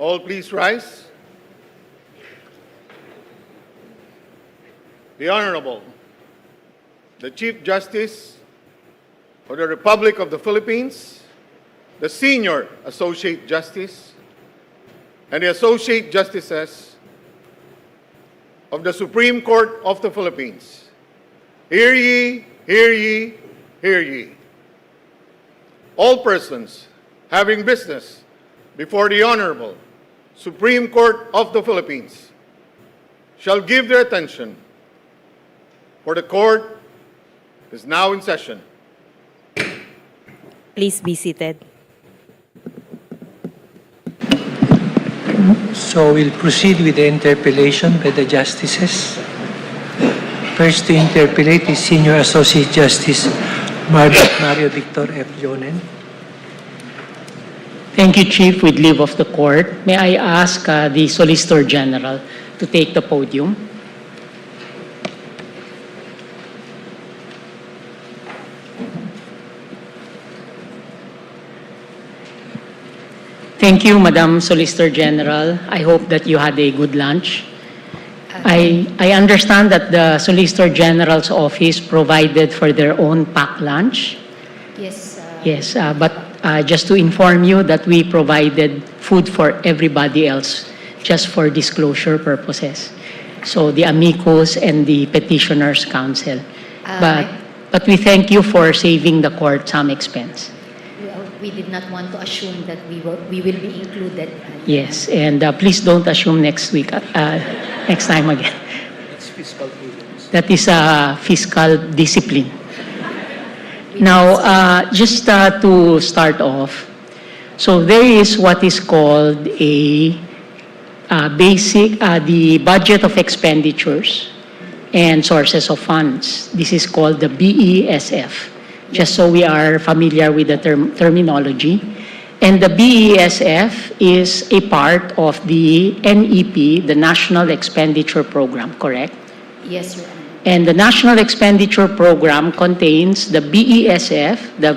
All please rise. The Honorable, the Chief Justice of the Republic of the Philippines, the Senior Associate Justice, and the Associate Justices of the Supreme Court of the Philippines. Hear ye, hear ye, hear ye. All persons having business before the Honorable Supreme Court of the Philippines shall give their attention, for the Court is now in session. Please be seated. So we'll proceed with the interpellation by the justices. First to interpellate is Senior Associate Justice Mario Victor F. Jonen. Thank you, Chief. With leave of the Court, may I ask the Solicitor General to take the podium? Thank you, Madam Solicitor General. I hope that you had a good lunch. I understand that the Solicitor General's office provided for their own packed lunch. Yes. Yes, but just to inform you that we provided food for everybody else, just for disclosure purposes. So the amicus and the petitioners' counsel. But we thank you for saving the court some expense. We did not want to assume that we will be included. Yes, and please don't assume next week, next time again. It's fiscal prudence. That is fiscal discipline. Now, just to start off, so there is what is called a the budget of expenditures and sources of funds. This is called the BESF, just so we are familiar with the terminology. And the BESF is a part of the NEP, the National Expenditure Program, correct? Yes, Your Honor. And the National Expenditure Program contains the BESF, the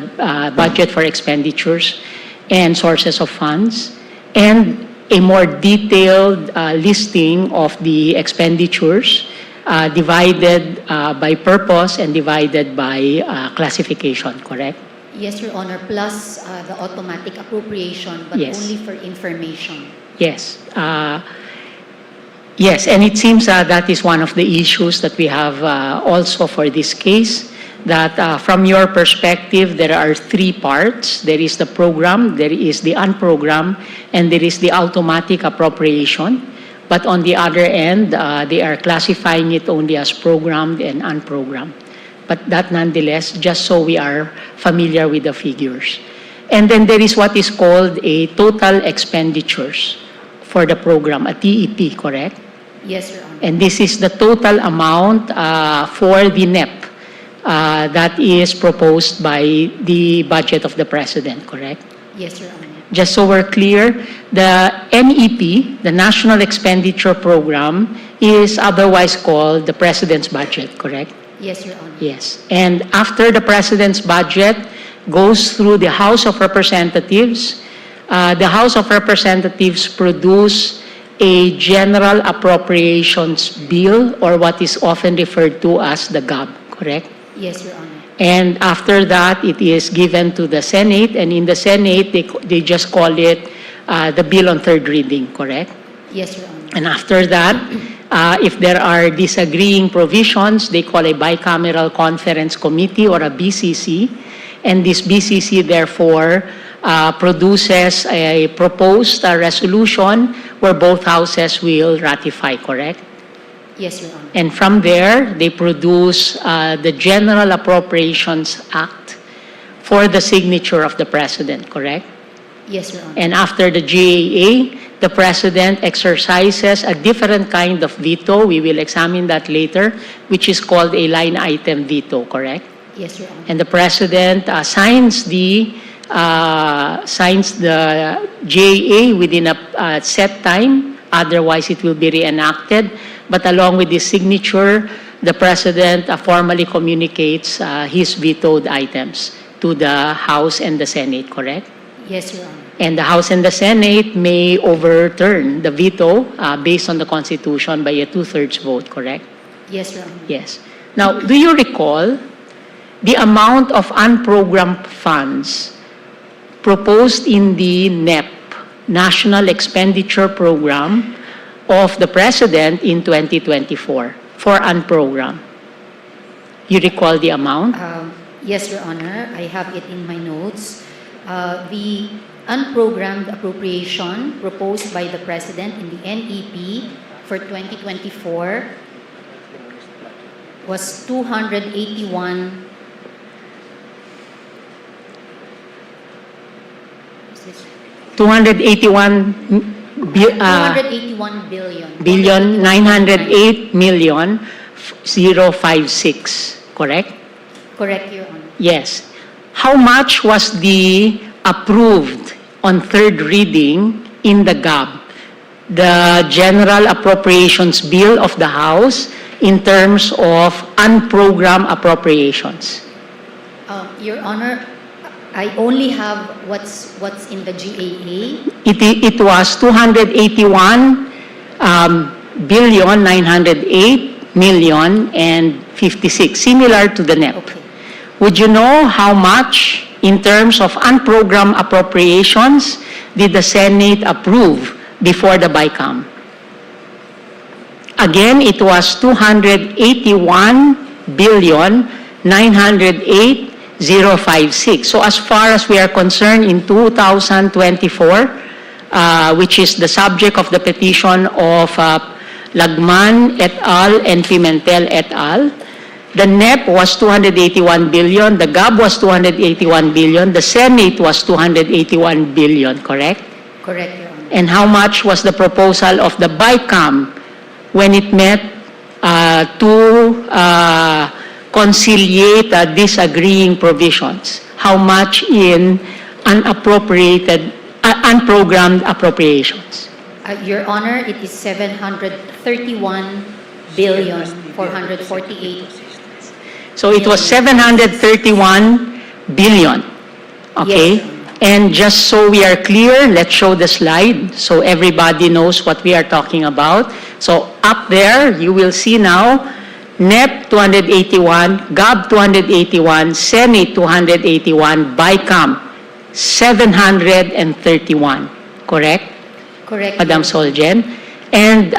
Budget for Expenditures and Sources of Funds, and a more detailed listing of the expenditures divided by purpose and divided by classification, correct? Yes, Your Honor, plus the automatic appropriation, but Yes. only for information. Yes. Yes, and it seems that is one of the issues that we have also for this case, that from your perspective, there are three parts. There is the program, there is the unprogrammed, and there is the automatic appropriation. But on the other end, they are classifying it only as programmed and unprogrammed. But that nonetheless, just so we are familiar with the figures. And then there is what is called a total expenditures for the program, a TEP, correct? Yes, Your Honor. And this is the total amount for the NEP that is proposed by the budget of the President, correct? Yes, Your Honor. Just so we're clear, the NEP, the National Expenditure Program, is otherwise called the President's Budget, correct? Yes, Your Honor. Yes. And after the President's budget goes through the House of Representatives, the House of Representatives produce a General Appropriations Bill, or what is often referred to as the GAB, correct? Yes, Your Honor. And after that, it is given to the Senate, and in the Senate, they just call it the bill on third reading, correct? Yes, Your Honor. And after that, if there are disagreeing provisions, they call a bicameral conference committee, or a BCC, and this BCC therefore produces a proposed resolution where both houses will ratify, correct? Yes, Your Honor. And from there, they produce the General Appropriations Act for the signature of the President, correct? Yes, Your Honor. And after the GAA, the President exercises a different kind of veto. We will examine that later, which is called a line item veto, correct? Yes, Your Honor. And the President signs the GAA within a set time. Otherwise, it will be reenacted. But along with his signature, the President formally communicates his vetoed items to the House and the Senate, correct? Yes, Your Honor. And the House and the Senate may overturn the veto based on the Constitution by a two-thirds vote, correct? Yes, Your Honor. Yes. Now, do you recall the amount of unprogrammed funds proposed in the NEP, National Expenditure Program, of the President in 2024 for unprogrammed? You recall the amount? Yes, Your Honor. I have it in my notes. The unprogrammed appropriation proposed by the President in the NEP for 2024 was 281 billion 908 million 056, correct? Correct, Your Honor. Yes. How much was the approved on third reading in the GAB, the General Appropriations Bill of the House, in terms of unprogrammed appropriations? Your Honor, I only have what's in the GAA. It was 281 billion 908 million and 56, similar to the NEP. Okay. Would you know how much, in terms of unprogrammed appropriations, did the Senate approve before the BICAM? Again, it was 281 billion 908 056. So as far as we are concerned, in 2024, which is the subject of the petition of Lagman et al. And Pimentel et al., the NEP was 281 billion, the GAB was 281 billion, the Senate was 281 billion, correct? Correct, Your Honor. And how much was the proposal of the BICAM when it met to conciliate disagreeing provisions? How much in unprogrammed appropriations? Your Honor, it is 731 billion 448. So it was 731 billion. Okay? Yes. And just so we are clear, let's show the slide so everybody knows what we are talking about. So up there, you will see now, NEP 281, GAB 281, Senate 281, BICAM 731. Correct? Correct. Madam Soljen? And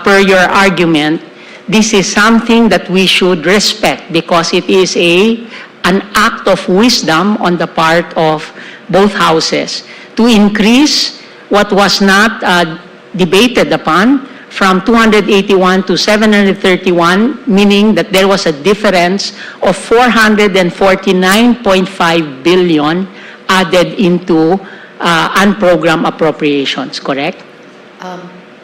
per your argument, this is something that we should respect because it is an act of wisdom on the part of both houses to increase what was not debated upon from 281 to 731, meaning that there was a difference of 449.5 billion added into unprogrammed appropriations, correct?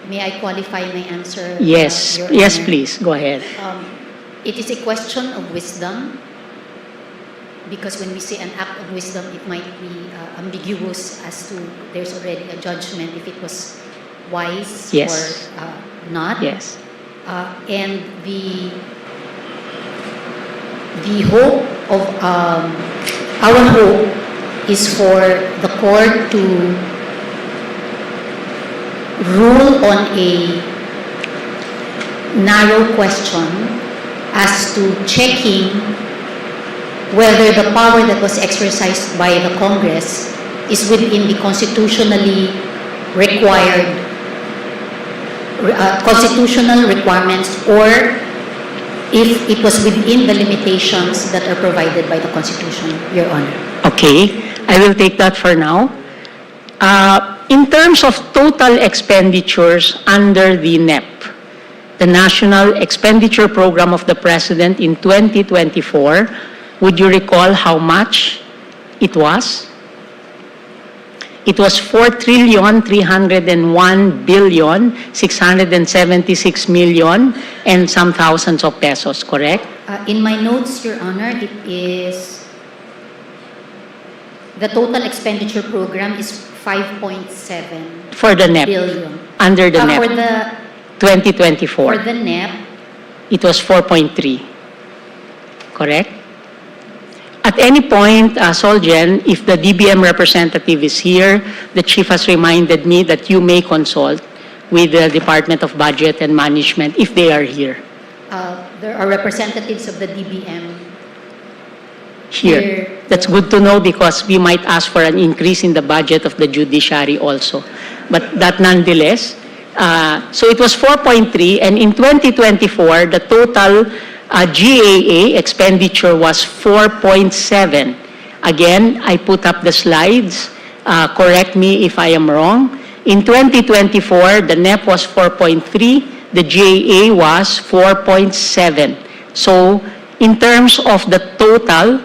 May I qualify my answer? Yes, Your yes, Honor? please, go ahead. It is a question of wisdom because when we say an act of wisdom, it might be ambiguous as to there's already a judgment if it was wise Yes. or not. Yes. And the hope of our hope is for the court to rule on a narrow question as to checking whether the power that was exercised by the Congress is within the constitutionally required constitutional requirements or if it was within the limitations that are provided by the Constitution, Your Honor. Okay, I will take that for now. In terms of total expenditures under the NEP, the National Expenditure Program of the President in 2024, would you recall how much it was? It was 4,301,676 million and some thousands of pesos, correct? In my notes, Your Honor, it is the total expenditure program is 5.7 For the NEP, billion. under the NEP, For the 2024. for the NEP, It was 4.3, correct? At any point, Solgen, if the DBM representative is here, the chief has reminded me that you may consult with the Department of Budget and Management if they are here. There are representatives of the DBM Here. That's good to know because we might ask for an increase in the budget of the judiciary also. But that nonetheless, so it was 4.3, and in 2024, the total GAA expenditure was 4.7. Again, I put up the slides. Correct me if I am wrong. In 2024, the NEP was 4.3, the GAA was 4.7. So, in terms of the total,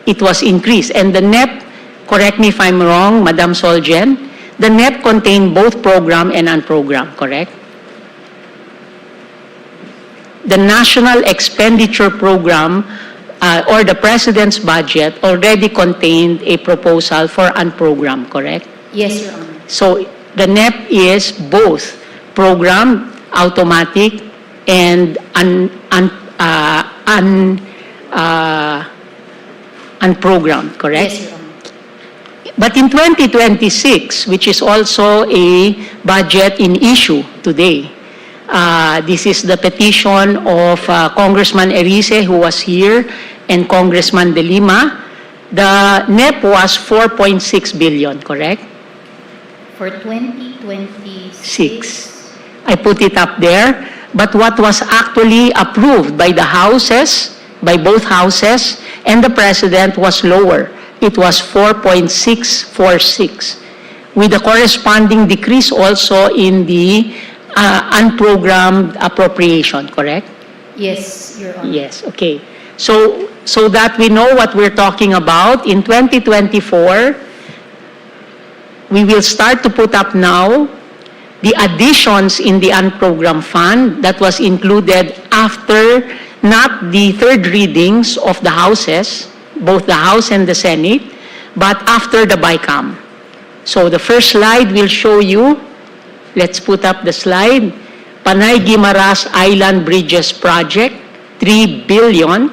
it was increased. And the NEP, correct me if I'm wrong, Madam Solgen, the NEP contained both program and unprogram, correct? The National Expenditure Program or the President's budget already contained a proposal for unprogram, correct? Yes, Your Honor. So the NEP is both program, automatic, and unprogrammed, correct? Yes, Your Honor. But in 2026, which is also a budget in issue today, this is the petition of Congressman Erice, who was here, and Congressman De Lima. The NEP was 4.6 billion, correct? For 2026, Six. I put it up there. But what was actually approved by the houses, by both houses, and the President was lower. It was 4.646, with a corresponding decrease also in the unprogrammed appropriation, correct? yes, Your Honor. Yes, okay. So that we know what we're talking about, in 2024, we will start to put up now the additions in the unprogrammed fund that was included after not the third readings of the houses, both the House and the Senate, but after the BICAM. So the first slide will show you, let's put up the slide, Panay Guimaras Island Bridges Project, 3 billion.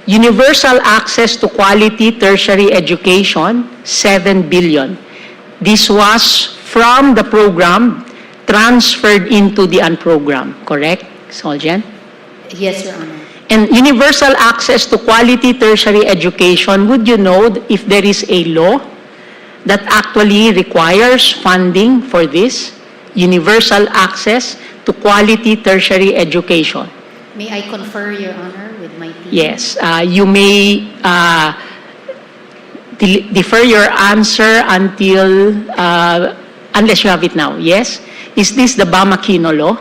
Universal access to quality tertiary education, 7 billion. This was from the program transferred into the unprogrammed, correct, Solgen? Yes, Your Honor. And universal access to quality tertiary education, would you know if there is a law that actually requires funding for this? Universal access to quality tertiary education. May I confer, Your Honor, with my team? Yes, you may defer your answer until, unless you have it now, yes? Is this the Bamakino law?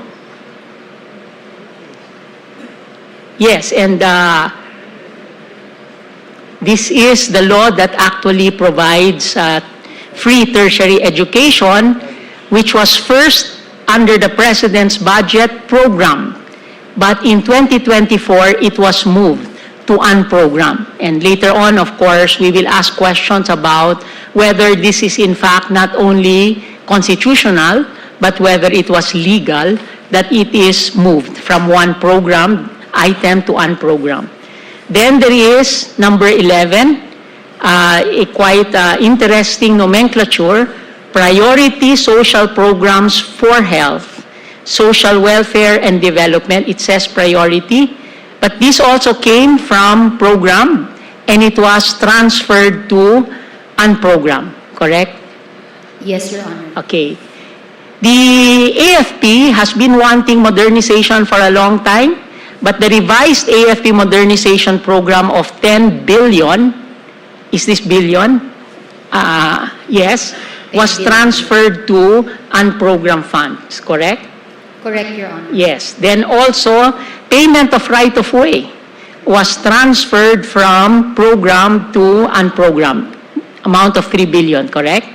Yes, and this is the law that actually provides free tertiary education, which was first under the President's budget program. But in 2024, it was moved to unprogrammed. And later on, of course, we will ask questions about whether this is in fact not only constitutional, but whether it was legal that it is moved from one program item to unprogrammed. Then there is number 11, a quite interesting nomenclature, priority social programs for health, social welfare and development. It says priority, but this also came from program and it was transferred to unprogrammed, correct? Yes, Your Honor. Okay. The AFP has been wanting modernization for a long time, but the revised AFP modernization program of 10 billion, is this billion? Yes, was transferred to unprogrammed funds, correct? Correct, Your Honor. Yes. Then also, payment of right-of-way was transferred from program to unprogrammed, amount of 3 billion, correct?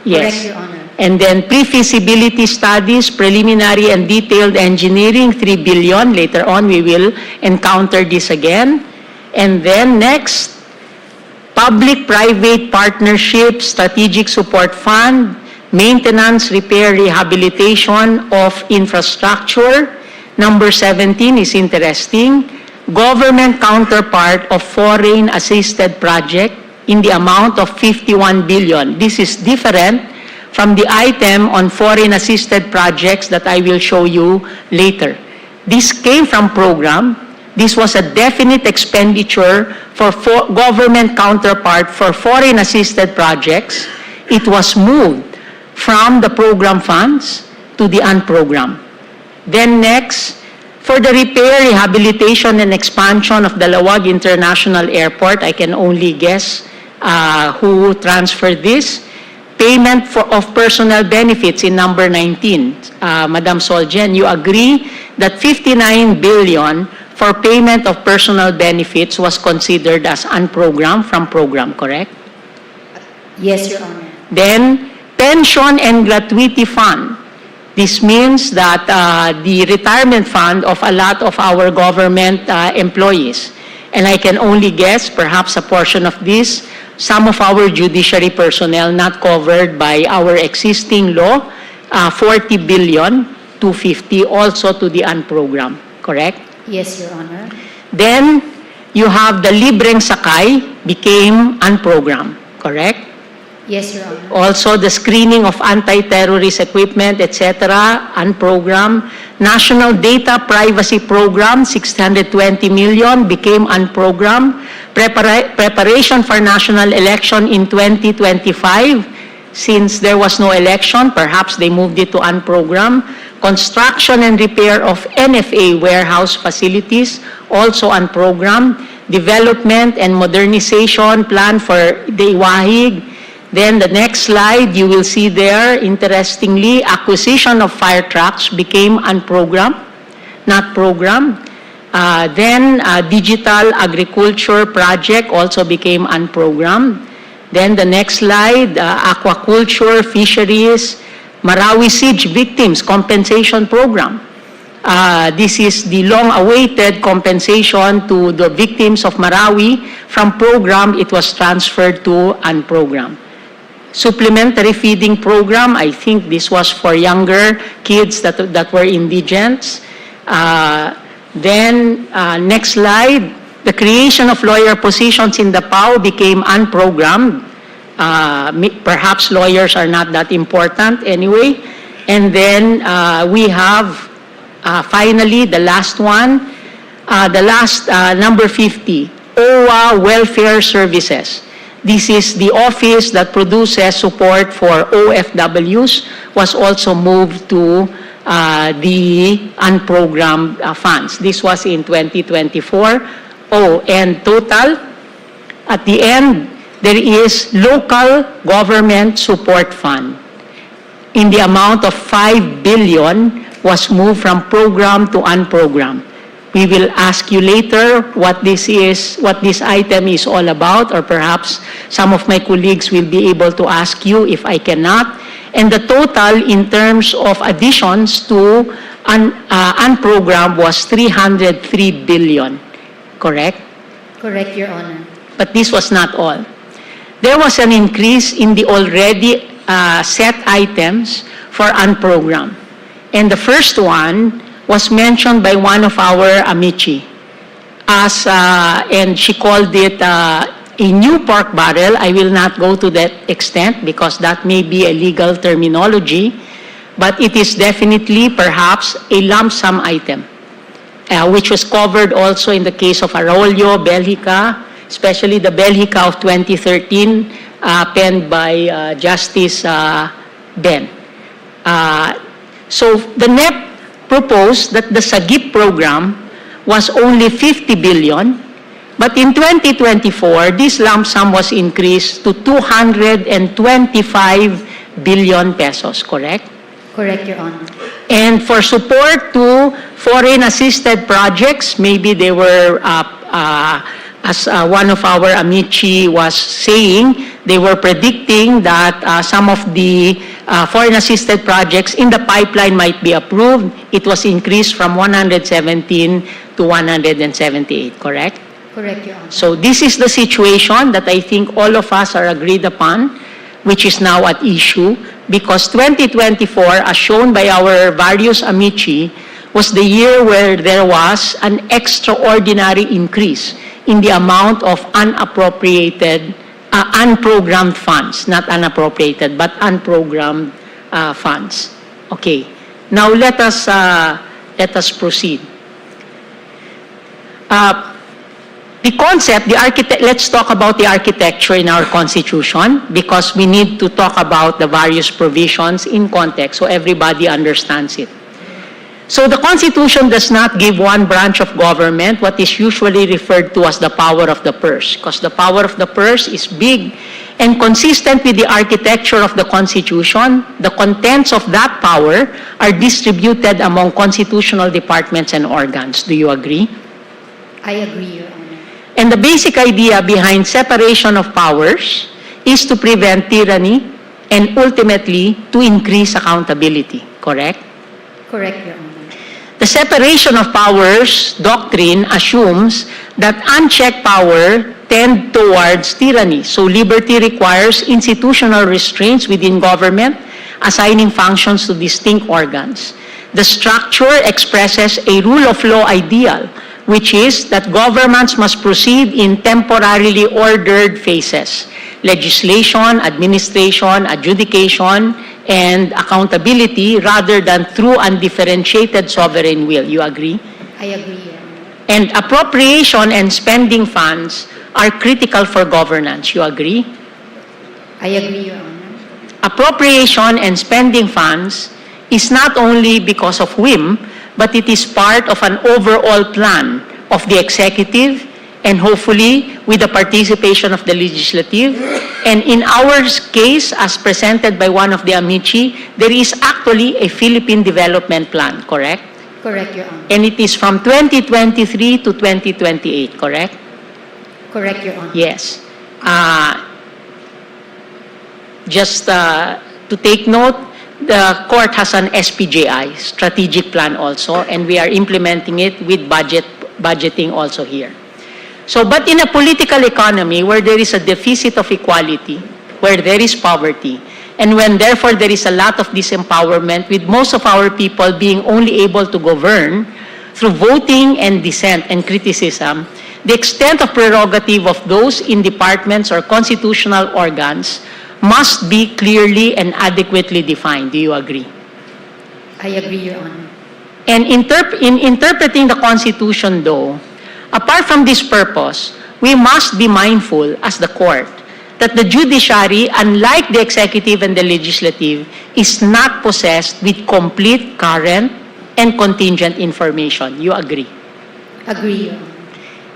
Yes. Correct, Your Honor. And then pre-feasibility studies, preliminary and detailed engineering, 3 billion. Later on, we will encounter this again. And then next, public-private partnership, strategic support fund, maintenance, repair, rehabilitation of infrastructure. Number 17 is interesting. government counterpart of foreign assisted project in the amount of 51 billion. This is different from the item on foreign assisted projects that I will show you later. This came from program. This was a definite expenditure for government counterpart for foreign assisted projects. It was moved from the program funds to the unprogrammed. Then next, for the repair, rehabilitation, and expansion of Dalawag International Airport, I can only guess who transferred this. Payment of personal benefits in number 19. Madam Soljen, you agree that 59 billion for payment of personal benefits was considered as unprogrammed from program, correct? Yes, Your Honor. Then, pension and gratuity fund. This means that the retirement fund of a lot of our government employees, and I can only guess perhaps a portion of this, some of our judiciary personnel not covered by our existing law, 40 billion, 250 also to the unprogrammed, correct? Yes, Your Honor. Then, you have the libreng sakay became unprogrammed, correct? Yes, Your Honor. Also, the screening of anti-terrorist equipment, etc., unprogrammed. National Data Privacy Program, 620 million, became unprogrammed. Preparation for national election in 2025, since there was no election, perhaps they moved it to unprogrammed. Construction and repair of NFA warehouse facilities, also unprogrammed. Development and modernization plan for the Iwahig. Then the next slide, you will see there, interestingly, acquisition of fire trucks became unprogrammed, not programmed. Then digital agriculture project also became unprogrammed. Then the next slide, aquaculture, fisheries, Marawi siege victims compensation program. This is the long-awaited compensation to the victims of Marawi. From program, it was transferred to unprogrammed. Supplementary feeding program, I think this was for younger kids that were indigents. Then, next slide, the creation of lawyer positions in the PAO became unprogrammed. Perhaps lawyers are not that important anyway. And then we have finally the last one, number 50, OWA Welfare Services. This is the office that produces support for OFWs, was also moved to the unprogrammed funds. This was in 2024. Oh, and total, at the end, there is local government support fund in the amount of 5 billion was moved from program to unprogrammed. We will ask you later what this is, what this item is all about, or perhaps some of my colleagues will be able to ask you if I cannot. And the total in terms of additions to unprogrammed was 303 billion, correct? Correct, Your Honor. But this was not all. There was an increase in the already set items for unprogrammed. And the first one was mentioned by one of our amici as, and she called it a new pork barrel. I will not go to that extent because that may be a legal terminology, but it is definitely perhaps a lump sum item, which was covered also in the case of Arroyo, Belgica, especially the Belgica of 2013, penned by Justice Ben. So the NEP proposed that the SAGIP program was only 50 billion, but in 2024, this lump sum was increased to 225 billion pesos, correct? Correct, Your Honor. And for support to foreign assisted projects, maybe they were, as one of our amici was saying, they were predicting that some of the foreign assisted projects in the pipeline might be approved. It was increased from 117 to 178, correct? Correct, Your Honor. So this is the situation that I think all of us are agreed upon, which is now at issue, because 2024, as shown by our various amici, was the year where there was an extraordinary increase in the amount of unappropriated, unprogrammed funds, not unappropriated, but unprogrammed funds. Okay, now let us proceed. The concept, let's talk about the architecture in our Constitution because we need to talk about the various provisions in context so everybody understands it. So the Constitution does not give one branch of government what is usually referred to as the power of the purse, because the power of the purse is big and consistent with the architecture of the Constitution. The contents of that power are distributed among constitutional departments and organs. Do you agree? I agree, Your Honor. And the basic idea behind separation of powers is to prevent tyranny and ultimately to increase accountability, correct? Correct, Your Honor. The separation of powers doctrine assumes that unchecked power tend towards tyranny. So liberty requires institutional restraints within government, assigning functions to distinct organs. The structure expresses a rule of law ideal, which is that governments must proceed in temporarily ordered phases: legislation, administration, adjudication, and accountability, rather than through undifferentiated sovereign will. You agree? I agree, Your Honor. And appropriation and spending funds are critical for governance. You agree? I agree, Your Honor. Appropriation and spending funds is not only because of whim, but it is part of an overall plan of the executive and hopefully with the participation of the legislative. And in our case, as presented by one of the amici, there is actually a Philippine Development Plan, correct? Correct, Your Honor. And it is from 2023 to 2028, correct? Correct, Your Honor. Yes. Just to take note, the court has an SPJI, strategic plan also, and we are implementing it with budgeting also here. So, but in a political economy where there is a deficit of equality, where there is poverty, and when therefore there is a lot of disempowerment, with most of our people being only able to govern through voting and dissent and criticism, the extent of prerogative of those in departments or constitutional organs must be clearly and adequately defined. Do you agree? I agree, Your Honor. And in interpreting the Constitution, though, apart from this purpose, we must be mindful as the court that the judiciary, unlike the executive and the legislative, is not possessed with complete, current, and contingent information. You agree? Agree, Your Honor.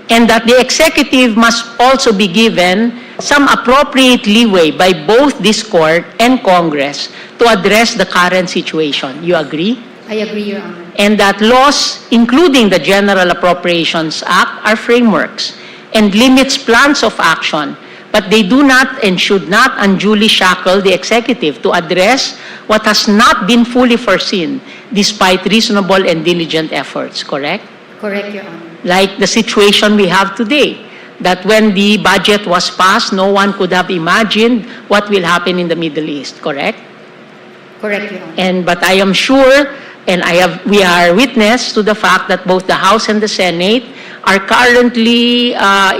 And that the executive must also be given some appropriate leeway by both this court and Congress to address the current situation. You agree? I agree, Your Honor. And that laws, including the General Appropriations Act, are frameworks and limits plans of action, but they do not and should not unduly shackle the executive to address what has not been fully foreseen despite reasonable and diligent efforts, correct? Correct, Your Honor. Like the situation we have today, that when the budget was passed, no one could have imagined what will happen in the Middle East, correct? Correct, Your Honor. But I am sure, and we are witness to the fact that both the House and the Senate are currently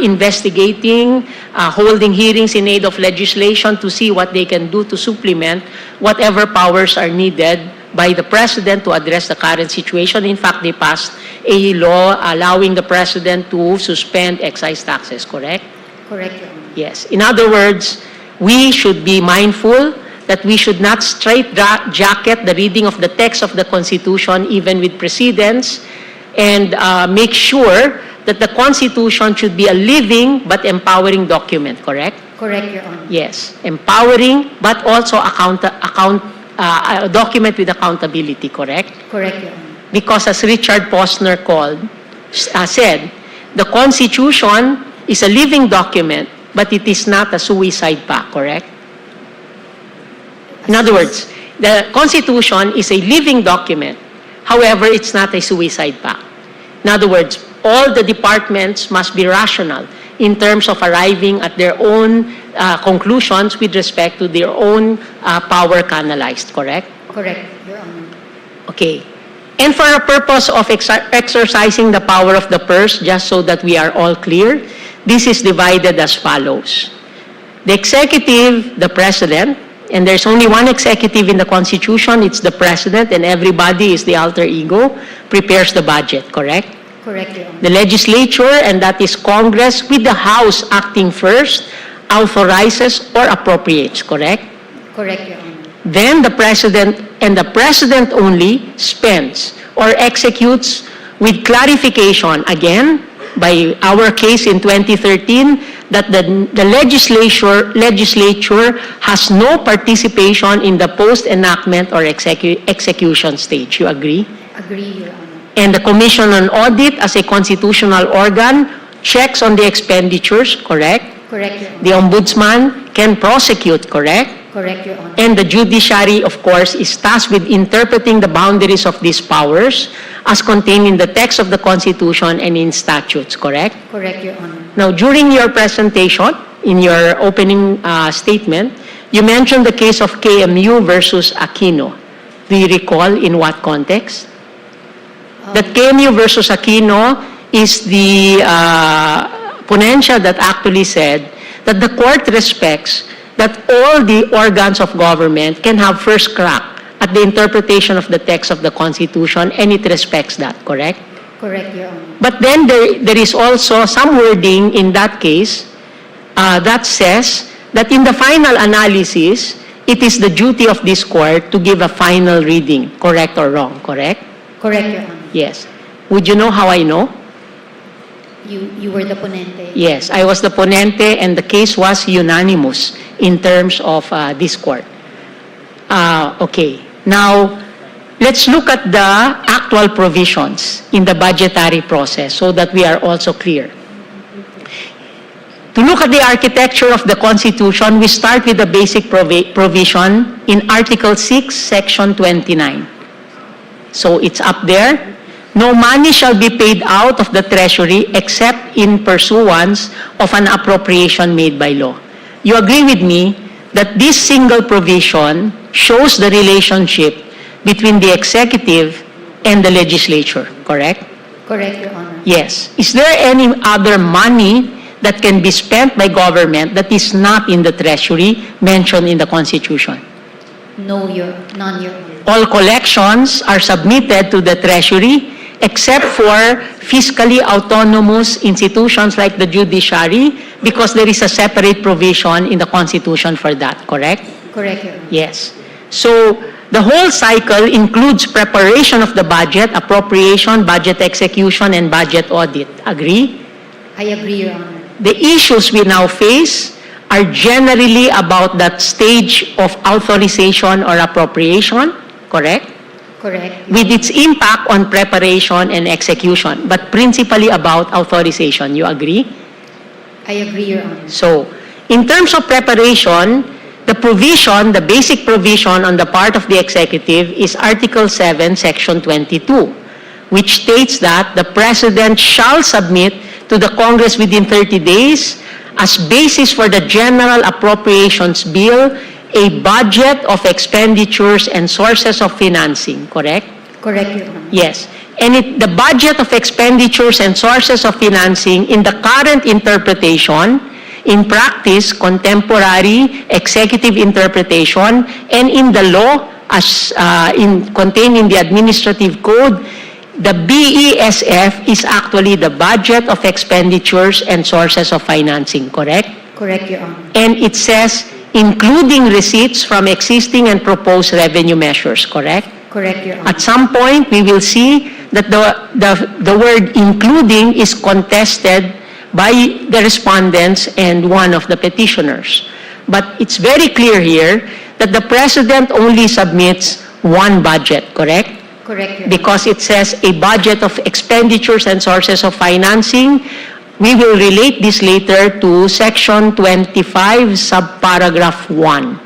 investigating, holding hearings in aid of legislation to see what they can do to supplement whatever powers are needed by the President to address the current situation. In fact, they passed a law allowing the President to suspend excise taxes, correct? Correct, Your Honor. Yes. In other words, we should be mindful that we should not straitjacket the reading of the text of the Constitution, even with precedents, and make sure that the Constitution should be a living but empowering document, correct? Correct, Your Honor. Yes. Empowering, but also a document with accountability, correct? Correct, Your Honor. Because as Richard Posner said, the Constitution is a living document, but it is not a suicide pact, correct? In other words, the Constitution is a living document. However, it's not a suicide pact. In other words, all the departments must be rational in terms of arriving at their own conclusions with respect to their own power canalized, correct? Correct, Your Honor. Okay. And for a purpose of exercising the power of the purse, just so that we are all clear, this is divided as follows. The executive, the president, and there's only one executive in the Constitution, it's the president, and everybody is the alter ego, prepares the budget, correct? Correct, Your Honor. The legislature, and that is Congress, with the House acting first, authorizes or appropriates, correct? Correct, Your Honor. Then the president, and the president only, spends or executes with clarification, again, by our case in 2013, that the legislature has no participation in the post-enactment or execution stage. You agree? Agree, Your Honor. And the Commission on Audit, as a constitutional organ, checks on the expenditures, correct? Correct, Your Honor. The Ombudsman can prosecute, correct? Correct, Your Honor. And the judiciary, of course, is tasked with interpreting the boundaries of these powers as contained in the text of the Constitution and in statutes, correct? Correct, Your Honor. Now, during your presentation, in your opening statement, you mentioned the case of KMU versus Aquino. Do you recall in what context? That KMU versus Aquino is the ponensya that actually said that the court respects that all the organs of government can have first crack at the interpretation of the text of the Constitution, and it respects that, correct? Correct, Your Honor. But then there is also some wording in that case that says that in the final analysis, it is the duty of this court to give a final reading, correct or wrong, correct? Correct, Your Honor. Yes. Would you know how I know? You were the ponente. Yes, I was the ponente, and the case was unanimous in terms of this court. Okay. Now, let's look at the actual provisions in the budgetary process so that we are also clear. To look at the architecture of the Constitution, we start with the basic provision in Article 6, Section 29. So it's up there. No money shall be paid out of the Treasury except in pursuance of an appropriation made by law. You agree with me that this single provision shows the relationship between the executive and the legislature, correct? Correct, Your Honor. Yes. Is there any other money that can be spent by government that is not in the Treasury mentioned in the Constitution? No, none, Your Honor. All collections are submitted to the Treasury except for fiscally autonomous institutions like the judiciary, because there is a separate provision in the Constitution for that, correct? Correct, Your Honor. Yes. So, the whole cycle includes preparation of the budget, appropriation, budget execution, and budget audit. Agree? I agree, Your Honor. The issues we now face are generally about that stage of authorization or appropriation, correct? Correct. With its impact on preparation and execution, but principally about authorization. You agree? I agree, Your Honor. So, in terms of preparation, the provision, the basic provision on the part of the executive is Article 7, Section 22, which states that the President shall submit to the Congress within 30 days as basis for the General Appropriations Bill a budget of expenditures and sources of financing, correct? Correct, Your Honor. Yes. And the budget of expenditures and sources of financing in the current interpretation, in practice, contemporary executive interpretation, and in the law as contained in the administrative code, the BESF is actually the budget of expenditures and sources of financing, correct? Correct, Your Honor. And it says including receipts from existing and proposed revenue measures, correct? Correct, Your Honor. At some point, we will see that the word including is contested by the respondents and one of the petitioners. But it's very clear here that the President only submits one budget, correct? Correct, Your Honor. Because it says a budget of expenditures and sources of financing. We will relate this later to Section 25, subparagraph 1,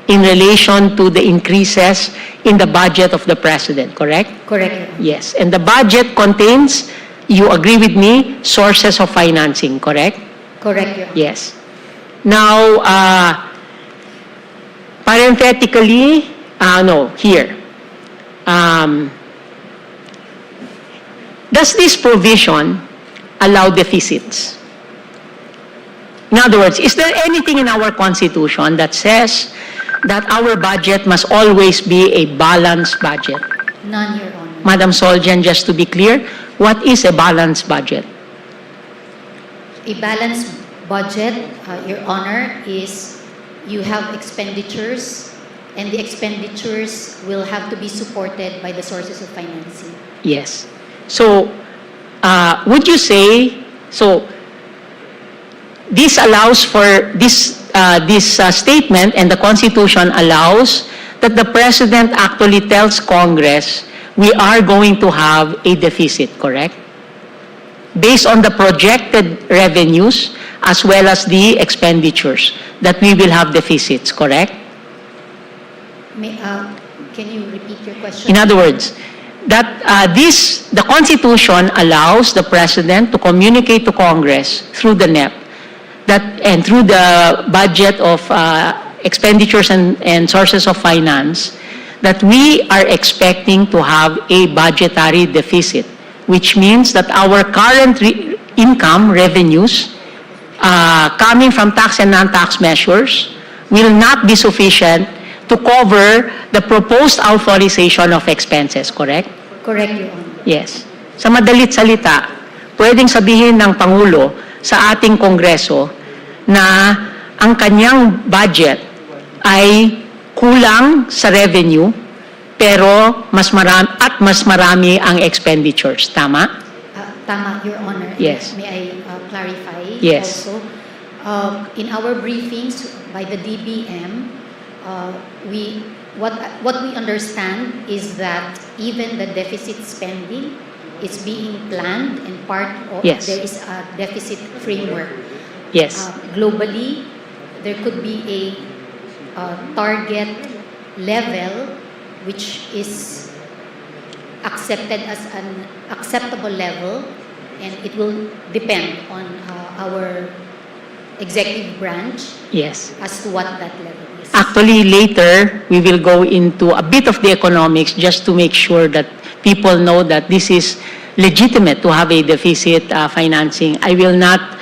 in relation to the increases in the budget of the President, correct? Correct, Your Honor. Yes, and the budget contains, you agree with me, sources of financing, correct? Correct, Your Honor. Yes. Now, parenthetically, here. does this provision allow deficits? In other words, is there anything in our Constitution that says that our budget must always be a balanced budget? None, Your Honor. Madam Soljan, just to be clear, what is a balanced budget? A balanced budget, Your Honor, is you have expenditures, and the expenditures will have to be supported by the sources of financing. Yes. So, would you say, so this allows for this statement, and the Constitution allows that the President actually tells Congress, we are going to have a deficit, correct? Based on the projected revenues as well as the expenditures, that we will have deficits, correct? Can you repeat your question? In other words, that the Constitution allows the President to communicate to Congress through the NEP and through the budget of expenditures and sources of finance, that we are expecting to have a budgetary deficit, which means that our current income revenues coming from tax and non-tax measures will not be sufficient to cover the proposed authorization of expenses, correct? Correct, Your Honor. Yes. Sa madalit salita, pwedeng sabihin ng Pangulo sa ating Kongreso na ang kanyang budget ay kulang sa revenue, pero mas marami ang expenditures. Tama? Tama, Your Honor. Yes. May I clarify Yes. also? In our briefings by the DBM, what we understand is that even the deficit spending is being planned, and part of Yes. there is a deficit framework. Yes. Globally, there could be a target level which is accepted as an acceptable level, and it will depend on our executive branch Yes. as to what that level is. Actually, later, we will go into a bit of the economics just to make sure that people know that this is legitimate to have a deficit financing. I will not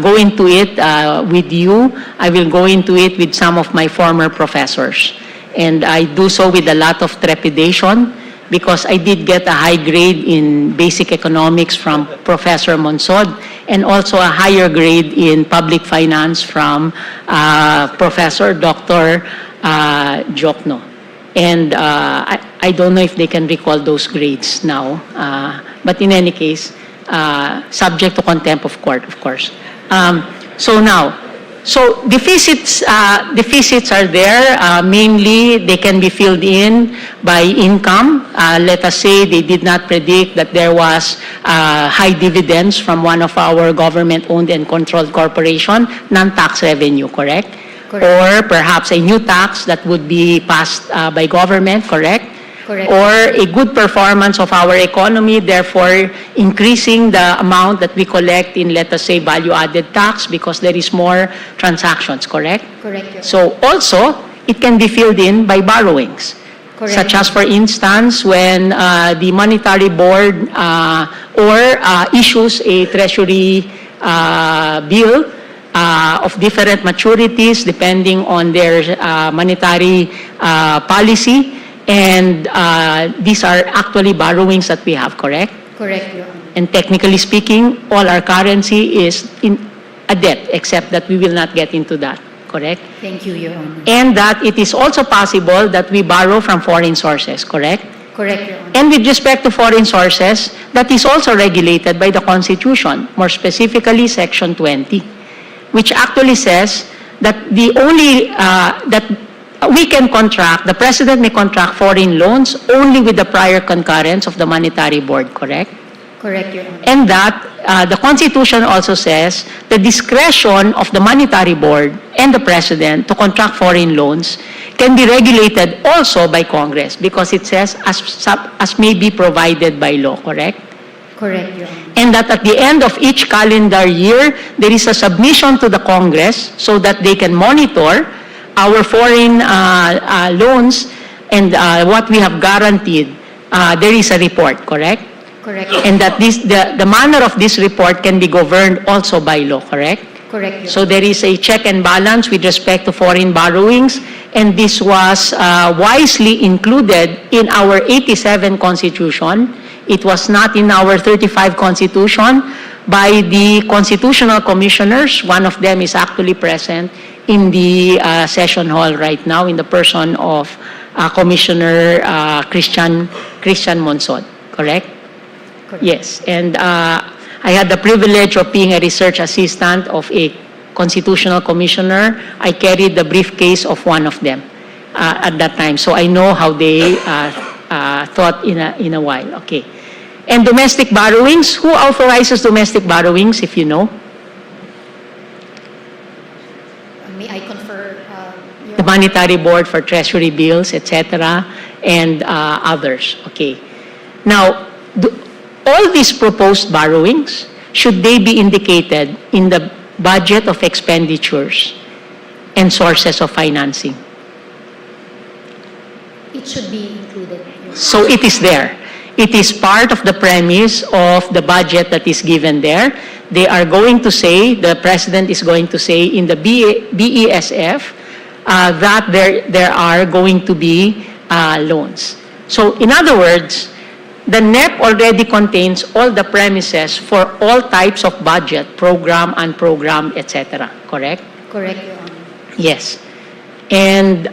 go into it with you. I will go into it with some of my former professors. And I do so with a lot of trepidation because I did get a high grade in basic economics from Professor Monsod, and also a higher grade in public finance from Professor Dr. Jokno. And I don't know if they can recall those grades now. But in any case, subject to contempt of court, of course. So deficits are there. Mainly, they can be filled in by income. Let us say they did not predict that there was high dividends from one of our government-owned and controlled corporation, non-tax revenue, correct? Correct. Or perhaps a new tax that would be passed by government, correct? Correct. Or a good performance of our economy, therefore increasing the amount that we collect in, let us say, value-added tax because there is more transactions, correct? Correct, Your Honor. So also, it can be filled in by borrowings. Correct. Such as, for instance, when the Monetary Board issues a treasury bill of different maturities depending on their monetary policy. And these are actually borrowings that we have, correct? Correct, Your Honor. And technically speaking, all our currency is in a debt, except that we will not get into that, correct? Thank you, Your Honor. And that it is also possible that we borrow from foreign sources, correct? Correct, Your Honor. And with respect to foreign sources, that is also regulated by the Constitution, more specifically Section 20, which actually says that the only, that we can contract, the President may contract foreign loans only with the prior concurrence of the Monetary Board, correct? Correct, Your Honor. And that the Constitution also says the discretion of the Monetary Board and the President to contract foreign loans can be regulated also by Congress because it says as may be provided by law, correct? Correct, Your Honor. And that at the end of each calendar year, there is a submission to the Congress so that they can monitor our foreign loans and what we have guaranteed. There is a report, correct? Correct. And that the manner of this report can be governed also by law, correct? Correct, Your So there is a check and balance with respect to foreign borrowings, and this was wisely included in our 87 Constitution. It was not in our 35 Constitution by the constitutional commissioners. One of them is actually present in the session hall right now in the person of Commissioner Christian Monsod, correct? Correct. Yes, and I had the privilege of being a research assistant of a constitutional commissioner. I carried the briefcase of one of them at that time, so I know how they thought in a while. Okay, and domestic borrowings. Who authorizes domestic borrowings, if you know? May I confer, Your The Monetary Board for Treasury Bills, etc., and others. Okay. Now, all these proposed borrowings, should they be indicated in the budget of expenditures and sources of financing? It should be included. Your So it is there. It is part of the premise of the budget that is given there. They are going to say, the President is going to say in the BESF that there are going to be loans. So in other words, the NEP already contains all the premises for all types of budget, program, unprogram, etc. Correct? Correct, Your Honor. Yes. And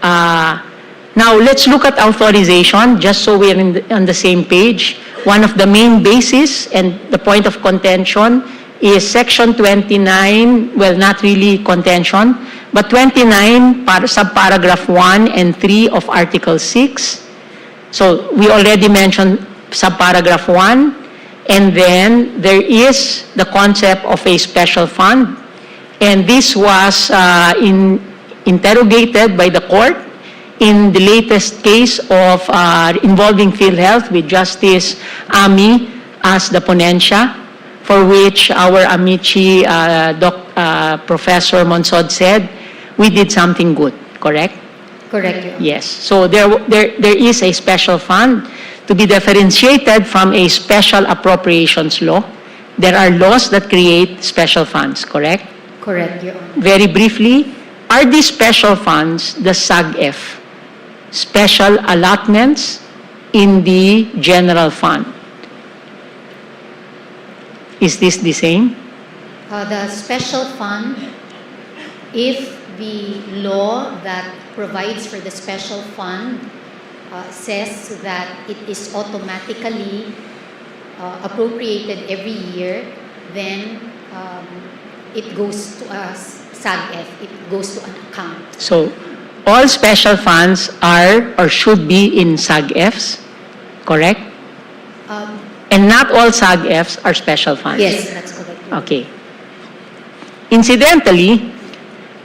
now let's look at authorization, just so we're on the same page. One of the main bases and the point of contention is Section 29, well, not really contention, but 29, subparagraph 1 and 3 of Article 6. So we already mentioned subparagraph 1, and then there is the concept of a special fund, and this was interrogated by the court in the latest case of involving PhilHealth with Justice Ami as the ponensya, for which our amici Professor Monsod said we did something good, correct? Correct, Your Honor. Yes. So there is a special fund to be differentiated from a special appropriations law. There are laws that create special funds, correct? Correct, Your Honor. Very briefly, are these special funds the SAGF, special allotments in the general fund? Is this the same? The special fund, if the law that provides for the special fund says that it is automatically appropriated every year, then it goes to a SAGF, it goes to an account. So, all special funds are or should be in SAGFs, correct? And not all SAGFs are special funds. Yes, that's correct. Okay. Incidentally,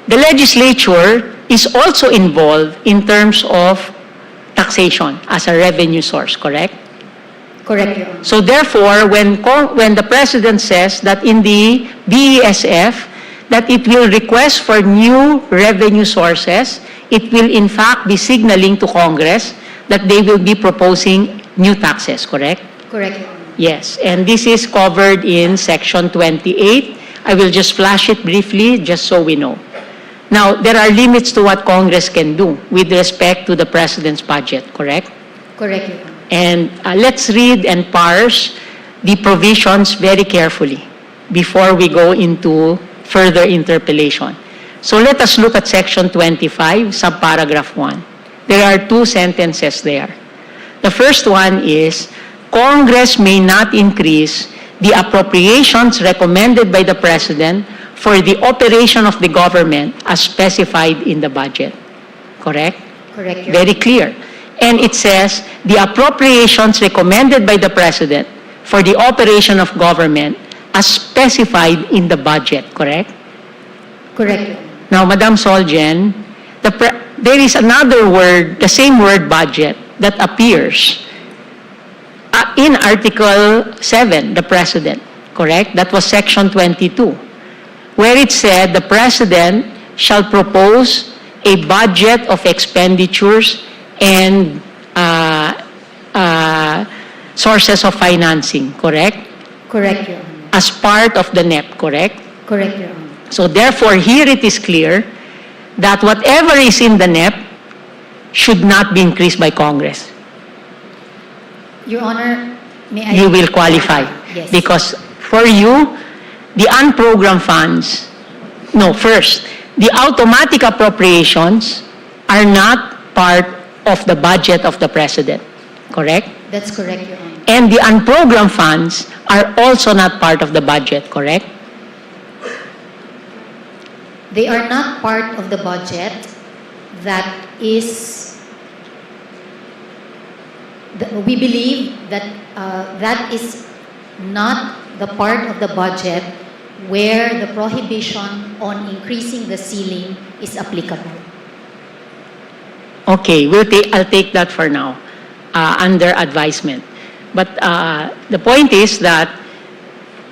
the legislature is also involved in terms of taxation as a revenue source, correct? Correct, Your Honor. So therefore, when the President says that in the BESF that it will request for new revenue sources, it will in fact be signaling to Congress that they will be proposing new taxes, correct? Correct, Your Honor. Yes, and this is covered in Section 28. I will just flash it briefly, just so we know. Now, there are limits to what Congress can do with respect to the President's budget, correct? Correct, Your Honor. And let's read and parse the provisions very carefully before we go into further interpellation. So let us look at Section 25, subparagraph 1. There are two sentences there. The first one is, Congress may not increase the appropriations recommended by the President for the operation of the government as specified in the budget. Correct? Correct, Your Very clear. And it says, the appropriations recommended by the President for the operation of government as specified in the budget, correct? Honor. Correct, Your Honor. Now, Madam Solgen, there is another word, the same word budget, that appears in Article 7, the President, correct? That was Section 22, where it said the President shall propose a budget of expenditures and sources of financing, correct? Correct, Your Honor. As part of the NEP, correct? Correct, Your Honor. So therefore, here it is clear that whatever is in the NEP should not be increased by Congress. Your Honor, may I... You will qualify. Yes. Because for you, the unprogrammed funds, no, first, the automatic appropriations are not part of the budget of the President, correct? That's correct, Your Honor. And the unprogrammed funds are also not part of the budget, correct? They are not part of the budget that is... We believe that that is not the part of the budget where the prohibition on increasing the ceiling is applicable. Okay, I'll take that for now, under advisement. But the point is that,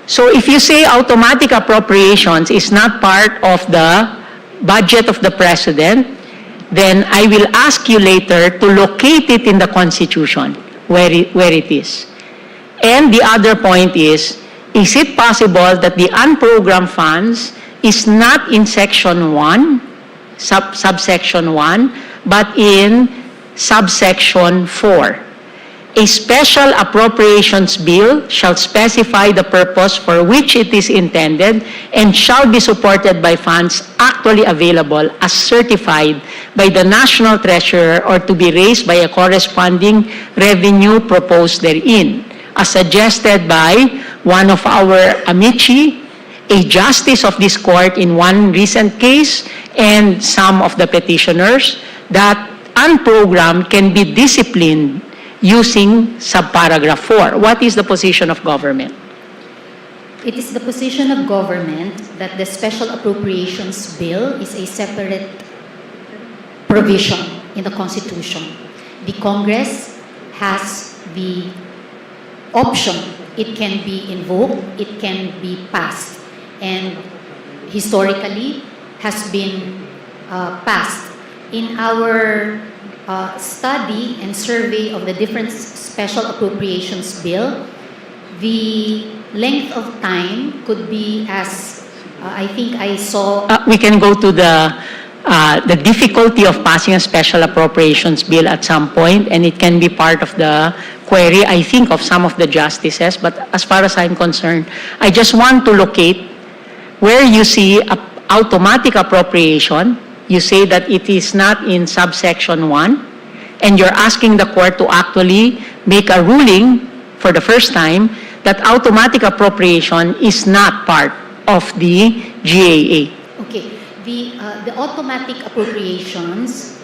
so if you say automatic appropriations is not part of the budget of the President, then I will ask you later to locate it in the Constitution where it is. And the other point is it possible that the unprogrammed funds is not in Section 1, subsection 1, but in subsection 4? A special appropriations bill shall specify the purpose for which it is intended and shall be supported by funds actually available as certified by the National Treasurer or to be raised by a corresponding revenue proposed therein, as suggested by one of our amici, a justice of this court in one recent case, and some of the petitioners, that unprogrammed can be disciplined using subparagraph 4. What is the position of government? It is the position of government that the Special Appropriations Bill is a separate provision in the Constitution. The Congress has the option. It can be invoked, it can be passed, and historically has been passed. In our study and survey of the different special appropriations bill, the length of time could be as, I think I saw... We can go to the difficulty of passing a special appropriations bill at some point, and it can be part of the query, I think, of some of the justices. But as far as I'm concerned, I just want to locate where you see automatic appropriation. You say that it is not in subsection 1, and you're asking the court to actually make a ruling for the first time that automatic appropriation is not part of the GAA. Okay, the automatic appropriations,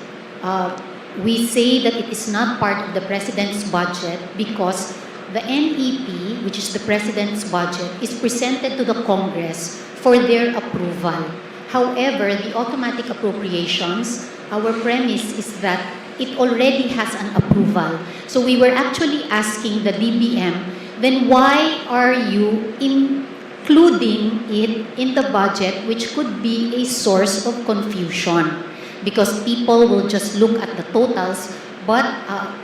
we say that it is not part of the President's budget because the NEP, which is the President's budget, is presented to the Congress for their approval. However, the automatic appropriations, our premise is that it already has an approval. So we were actually asking the DBM, then why are you including it in the budget, which could be a source of confusion? Because people will just look at the totals, but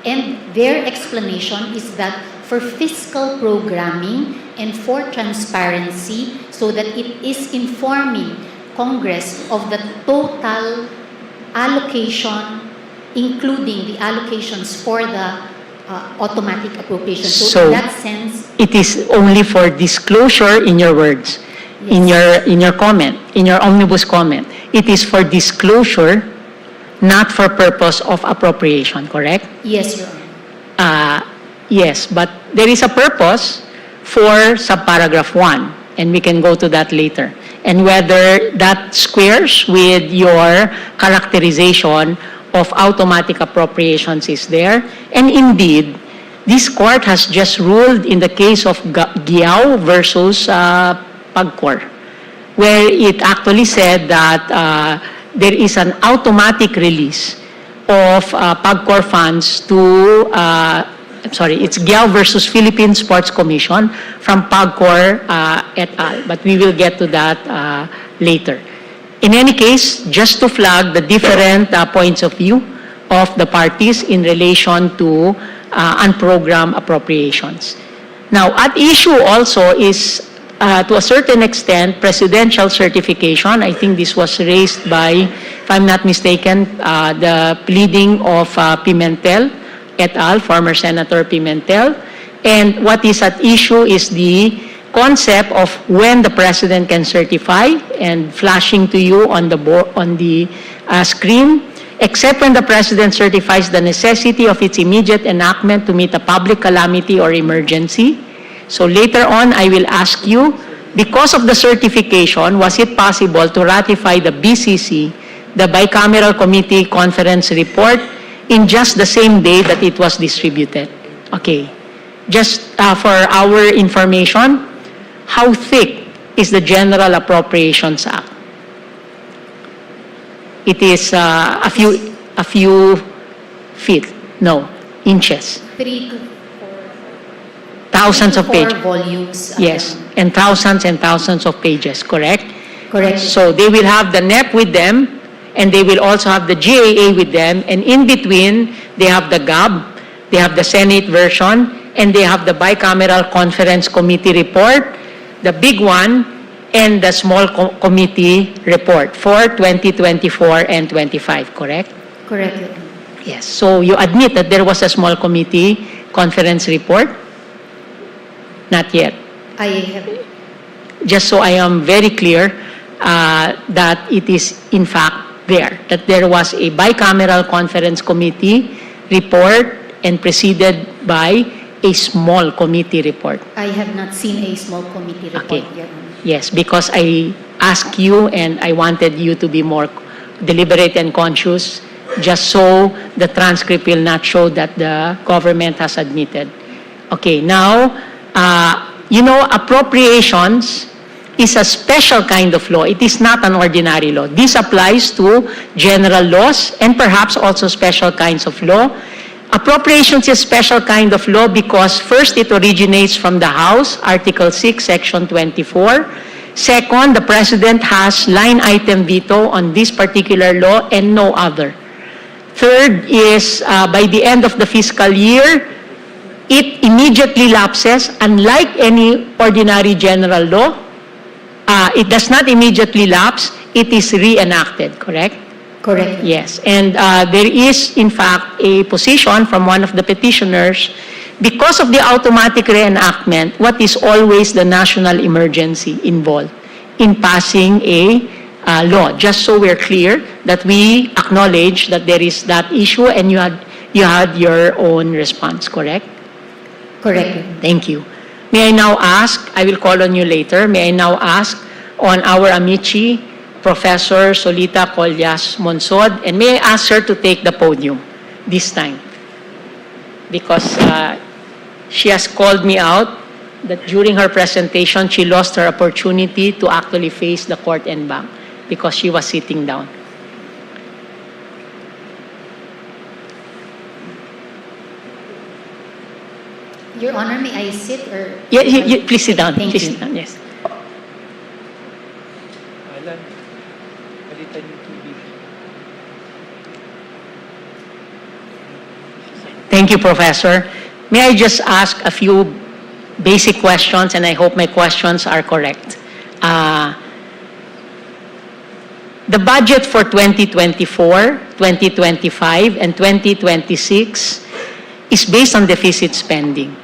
and their explanation is that for fiscal programming and for transparency, so that it is informing Congress of the total allocation, including the allocations for the automatic appropriation. So in that sense, it is only for disclosure in your words, yes. in your comment, in your omnibus comment. It is for disclosure, not for purpose of appropriation, correct? Yes, Your Honor. Yes, but there is a purpose for subparagraph 1, and we can go to that later. And whether that squares with your characterization of automatic appropriations is there. And indeed, this court has just ruled in the case of P.A.K.U versus P.A.K.U, where it actually said that there is an automatic release of P.A.K.U funds to it's P.A.K.U versus Philippine Sports Commission from P.A.K.U et al. But we will get to that later. In any case, just to flag the different points of view of the parties in relation to unprogrammed appropriations. Now, at issue also is, to a certain extent, presidential certification. I think this was raised by, if I'm not mistaken, the pleading of Pimentel et al., former Senator Pimentel. And what is at issue is the concept of when the president can certify, and flashing to you on the screen, except when the president certifies the necessity of its immediate enactment to meet a public calamity or emergency. So later on, I will ask you, because of the certification, was it possible to ratify the BCC, the Bicameral Committee Conference report, in just the same day that it was distributed? Okay. Just for our information, how thick is the General Appropriations Act? It is a few feet, no, inches. 3 to 4. Thousands of 4 pages. volumes. Yes, and thousands of pages, correct? Correct. So they will have the NEP with them, and they will also have the GAA with them, and in between, they have the GAB, they have the Senate version, and they have the Bicameral Conference Committee report, the big one, and the small committee report for 2024 and 25, correct? Correct. Yes. So you admit that there was a small committee conference report? Not yet. I have. Just so I am very clear that it is in fact there, that there was a bicameral conference committee report and preceded by a small committee report. I have not seen a small committee report Okay. yet. Yes, because I asked you and I wanted you to be more deliberate and conscious, just so the transcript will not show that the government has admitted. Okay, now, appropriations is a special kind of law. It is not an ordinary law. This applies to general laws and perhaps also special kinds of law. Appropriations is a special kind of law because first, it originates from the House, Article 6, Section 24. Second, the President has line item veto on this particular law and no other. Third is, by the end of the fiscal year, it immediately lapses. Unlike any ordinary general law, it does not immediately lapse. It is reenacted, correct? Correct. Yes, and there is, in fact, a position from one of the petitioners, because of the automatic reenactment, what is always the national emergency involved in passing a law? Just so we're clear that we acknowledge that there is that issue and you had your own response, correct? Correct. Thank you. May I now ask, I will call on you later, may I now ask on our amici, Professor Solita Collas Monsod, and may I ask her to take the podium this time? Because she has called me out that during her presentation, she lost her opportunity to actually face the court and bank because she was sitting down. Your Honor, may I sit or? Yeah, please sit down. Thank Please you. sit down, yes. Thank you, Professor. May I just ask a few basic questions, and I hope my questions are correct. The budget for 2024, 2025, and 2026 is based on deficit spending.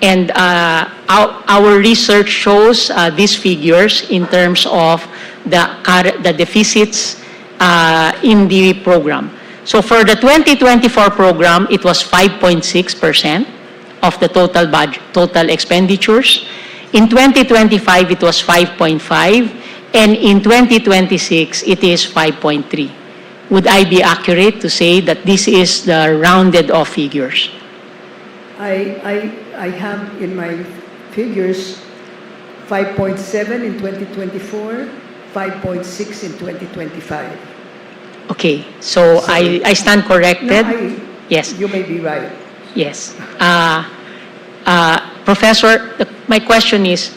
And our research shows these figures in terms of the deficits in the program. So for the 2024 program, it was 5.6% of the total budget, total expenditures. In 2025, it was 5.5%, and in 2026, it is 5.3%. Would I be accurate to say that this is the rounded off figures? I have in my figures 5.7 in 2024, 5.6 in 2025. Okay, so I stand corrected. No, Yes. You may be right. Yes. Professor, my question is,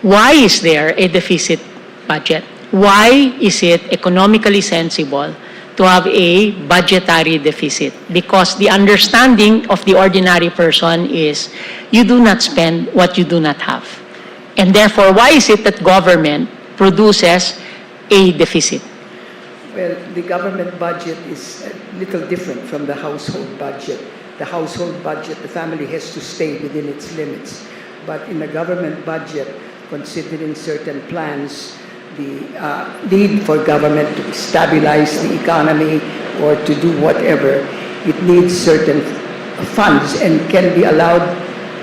why is there a deficit budget? Why is it economically sensible to have a budgetary deficit, because the understanding of the ordinary person is you do not spend what you do not have. And therefore, why is it that government produces a deficit? Well, the government budget is a little different from the household budget. The household budget, the family has to stay within its limits. But in the government budget, considering certain plans, the need for government to stabilize the economy or to do whatever, it needs certain funds and can be allowed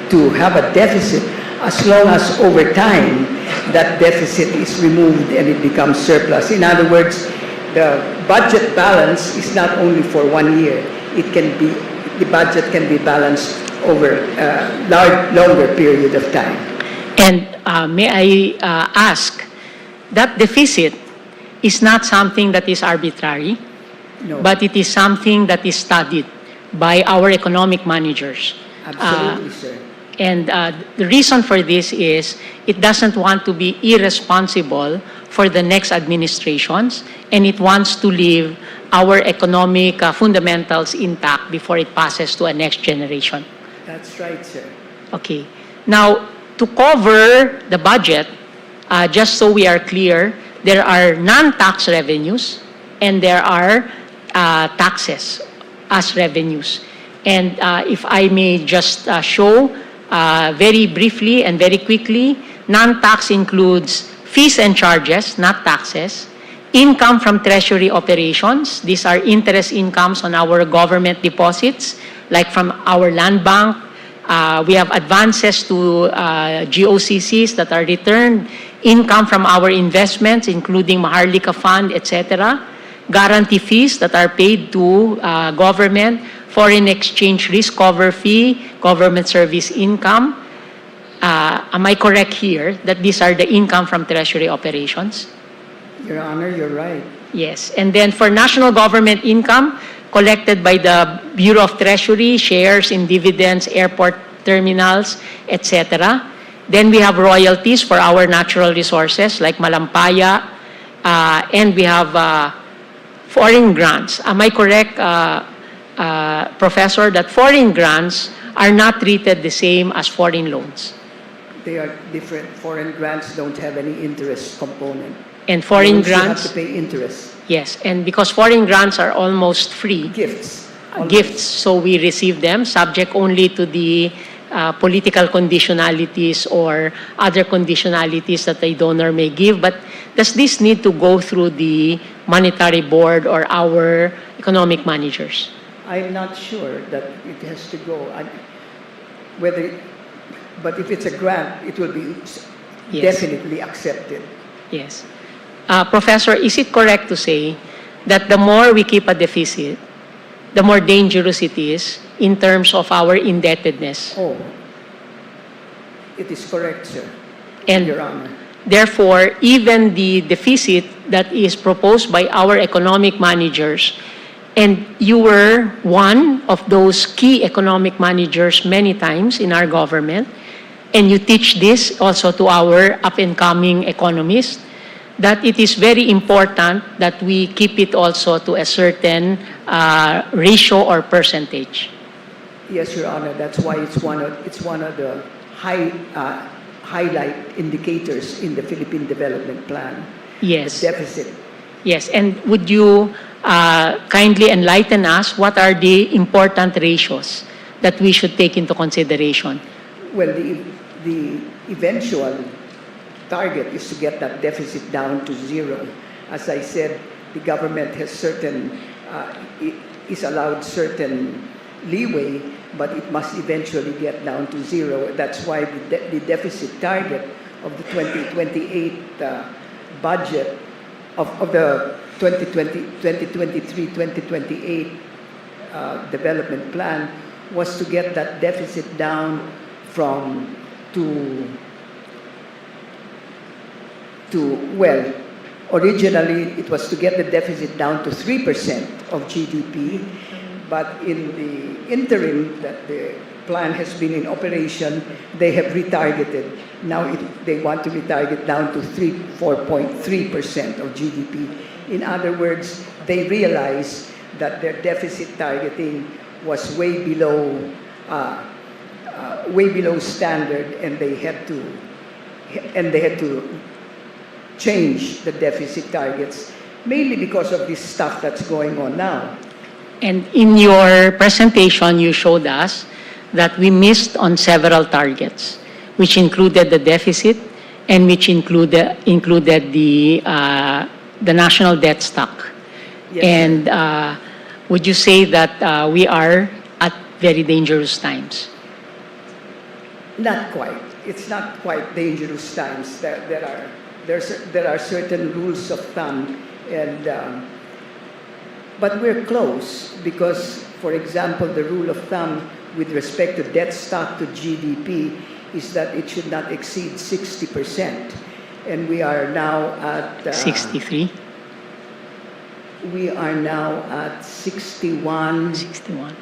to have a deficit as long as over time that deficit is removed and it becomes surplus. In other words, the budget balance is not only for 1 year. It can be, the budget can be balanced over a longer period of time. And may I ask, that deficit is not something that is arbitrary, No, but it is something that is studied by our economic managers. absolutely, sir. And the reason for this is it doesn't want to be irresponsible for the next administrations, and it wants to leave our economic fundamentals intact before it passes to a next generation. That's right, sir. Okay. Now, to cover the budget, just so we are clear, there are non-tax revenues and there are taxes as revenues. And if I may just show very briefly and very quickly, non-tax includes fees and charges, not taxes, income from treasury operations. These are interest incomes on our government deposits, like from our land bank. We have advances to GOCCs that are returned, income from our investments, including Maharlika Fund, etc., guarantee fees that are paid to government, foreign exchange risk cover fee, government service income. Am I correct here that these are the income from treasury operations? Your Honor, you're right. Yes. And then for national government income, collected by the Bureau of Treasury, shares in dividends, airport terminals, etc. Then we have royalties for our natural resources like Malampaya, and we have foreign grants. Am I correct, Professor, that foreign grants are not treated the same as foreign loans? They are different. Foreign grants don't have any interest component. And foreign Loans, you grants, have to pay interest. yes, and because foreign grants are almost free, Gifts. gifts, so we receive them, subject only to the political conditionalities or other conditionalities that a donor may give. But does this need to go through the monetary board or our economic managers? I'm not sure that it has to go. But if it's a grant, it will be Yes. definitely accepted. Yes. Professor, is it correct to say that the more we keep a deficit, the more dangerous it is in terms of our indebtedness? Oh, it is correct, sir. And Your Honor. therefore, even the deficit that is proposed by our economic managers, and you were one of those key economic managers many times in our government, and you teach this also to our up-and-coming economists, that it is very important that we keep it also to a certain ratio or percentage. Yes, Your Honor. That's why it's one of the highlight indicators in the Philippine Development Plan. Yes. The deficit. Yes, and would you kindly enlighten us what are the important ratios that we should take into consideration? Well, the eventual target is to get that deficit down to zero. As I said, the government has is allowed certain leeway, but it must eventually get down to zero. That's why the deficit target of the 2028 budget of the 2023-2028 development plan was to get that deficit down well, originally it was to get the deficit down to 3% of GDP, but in the interim that the plan has been in operation, they have retargeted. Now they want to retarget down to 4.3% of GDP. In other words, they realize that their deficit targeting was way below standard, and they had to change the deficit targets, mainly because of this stuff that's going on now. And in your presentation, you showed us that we missed on several targets, which included the deficit and which included the national debt stock. Yes, And would you say that we are at very dangerous times? Not quite. It's not quite dangerous times. There are certain rules of thumb, and but we're close because, for example, the rule of thumb with respect to debt stock to GDP is that it should not exceed 60%, and we are now at 63? We are now at 61. 61.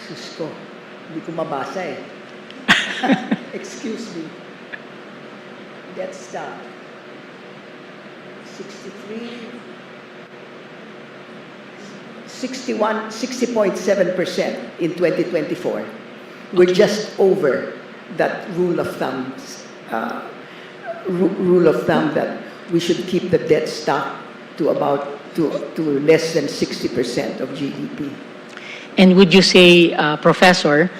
Sus ko, hindi ko mabasa eh. Excuse me. Debt stock. 60.7% in 2024. We're just over that rule of thumb that we should keep the debt stock to less than 60% of GDP. And would you say, Professor,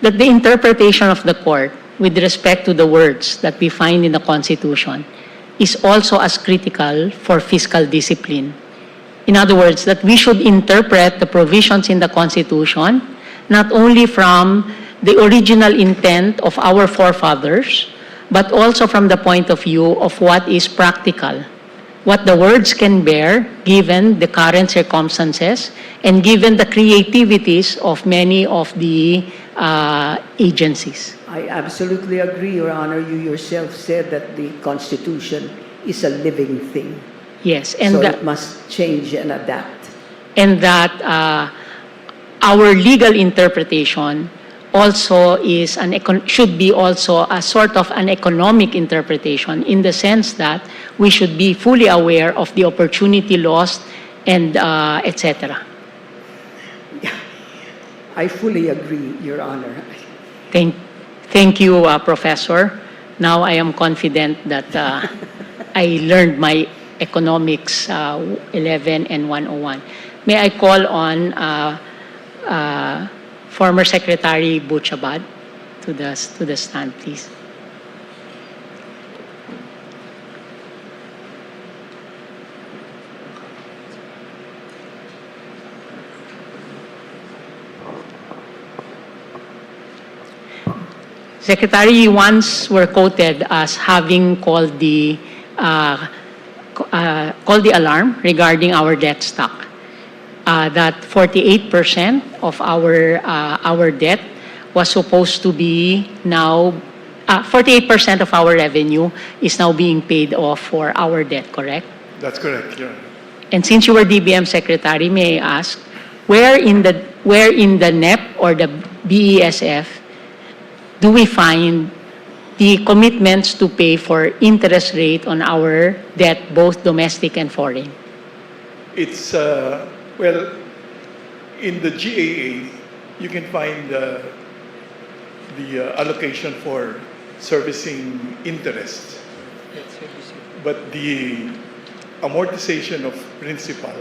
that the interpretation of the court with respect to the words that we find in the Constitution is also as critical for fiscal discipline? In other words, that we should interpret the provisions in the Constitution not only from the original intent of our forefathers, but also from the point of view of what is practical, what the words can bear given the current circumstances and given the creativities of many of the agencies. I absolutely agree, Your Honor. You yourself said that the Constitution is a living thing. Yes, and So that, it must change and adapt. and that our legal interpretation also is should be also a sort of an economic interpretation, in the sense that we should be fully aware of the opportunity lost and etc. I fully agree, Your Honor. Thank you, Professor. Now I am confident that I learned my economics 11 and 101. May I call on former Secretary Butchabad to the stand, please. Secretary, you once were quoted as having called the alarm regarding our debt stock. That 48% of our debt was supposed to be now, 48% of our revenue is now being paid off for our debt, correct? That's correct, Your Honor. And since you were DBM Secretary, may I ask, where in the NEP or the BESF do we find the commitments to pay for interest rate on our debt, both domestic and foreign? It's, well, in the GAA, you can find the allocation for servicing interest. But the amortization of principal,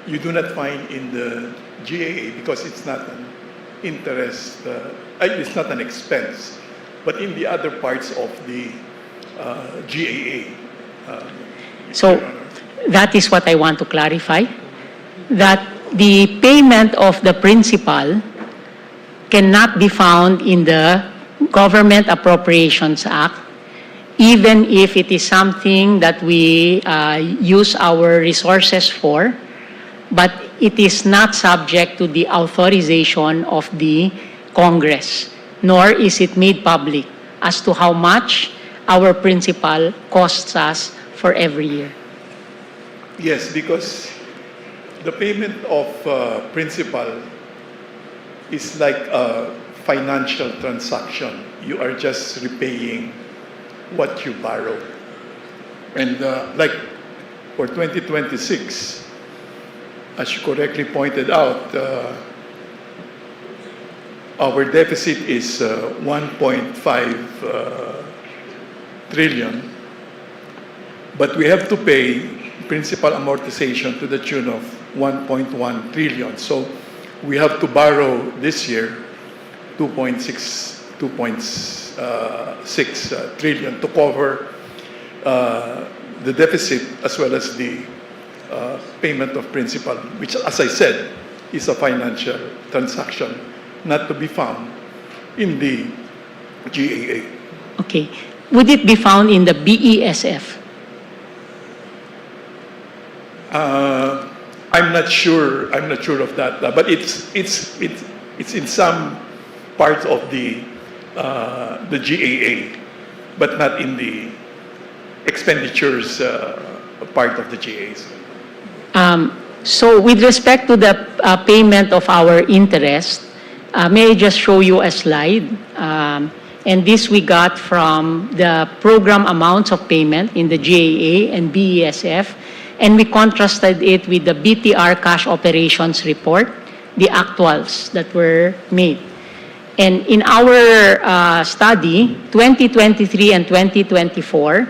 you do not find in the GAA because it's not an interest, it's not an expense, but in the other parts of the GAA. So that is what I want to clarify, that the payment of the principal cannot be found in the Government Appropriations Act, even if it is something that we use our resources for, but it is not subject to the authorization of the Congress, nor is it made public as to how much our principal costs us for every year. Yes, because The payment of principal is like a financial transaction. You are just repaying what you borrowed. And like for 2026, as you correctly pointed out, our deficit is 1.5 trillion, but we have to pay principal amortization to the tune of 1.1 trillion. So we have to borrow this year 2.6 trillion to cover the deficit as well as the payment of principal, which, as I said, is a financial transaction not to be found in the GAA. Okay. Would it be found in the BESF? I'm not sure. I'm not sure of that. But it's in some parts of the GAA, but not in the expenditures part of the GAs. So with respect to the payment of our interest, may I just show you a slide? And this we got from the program amounts of payment in the GAA and BESF, and we contrasted it with the BTR cash operations report, the actuals that were made. And in our study, 2023 and 2024,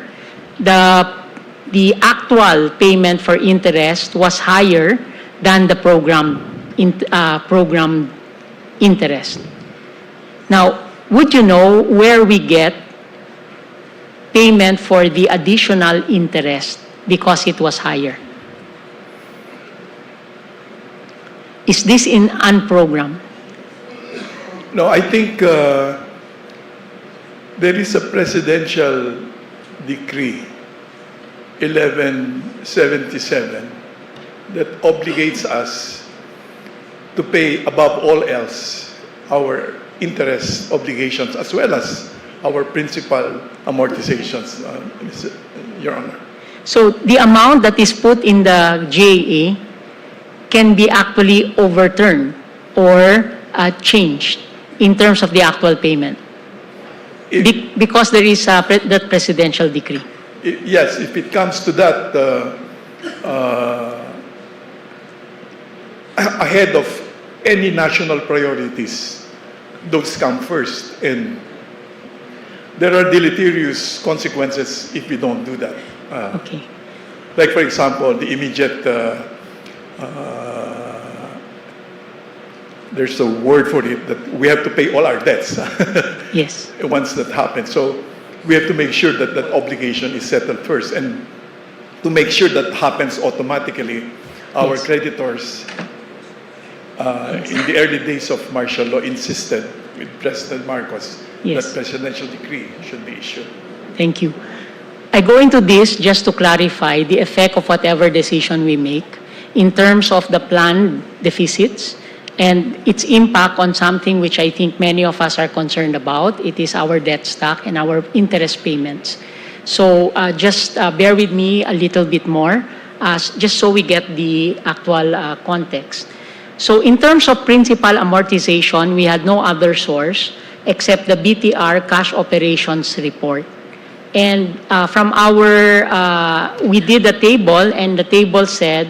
the actual payment for interest was higher than the program interest. Now, would you know where we get payment for the additional interest because it was higher? Is this in unprogrammed? No, I think there is a presidential decree 1177 that obligates us to pay above all else our interest obligations as well as our principal amortizations, Your Honor. So the amount that is put in the GAA can be actually overturned or changed in terms of the actual payment because there is that presidential decree. Yes, if it comes to that, ahead of any national priorities, those come first. And there are deleterious consequences if we don't do that. Okay. Like, for example, the immediate, there's a word for it, that we have to pay all our debts. Yes. Once that happens. So we have to make sure that that obligation is settled first. And to make sure that happens automatically, our Yes. creditors, in the early days of martial law, insisted with President Marcos Yes. that presidential decree should be issued. Thank you. I go into this just to clarify the effect of whatever decision we make in terms of the planned deficits and its impact on something which I think many of us are concerned about. It is our debt stock and our interest payments. So just bear with me a little bit more, just so we get the actual context. So in terms of principal amortization, we had no other source except the BTR cash operations report. And from we did a table, and the table said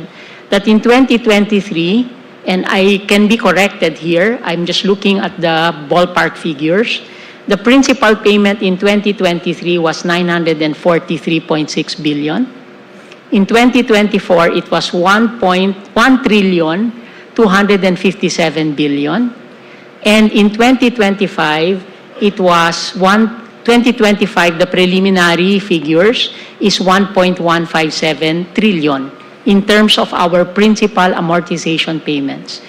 that in 2023, and I can be corrected here, I'm just looking at the ballpark figures, the principal payment in 2023 was 943.6 billion. In 2024, it was 1.1,257 billion. And in 2025, it was 2025, the preliminary figures is 1.157 trillion in terms of our principal amortization payments.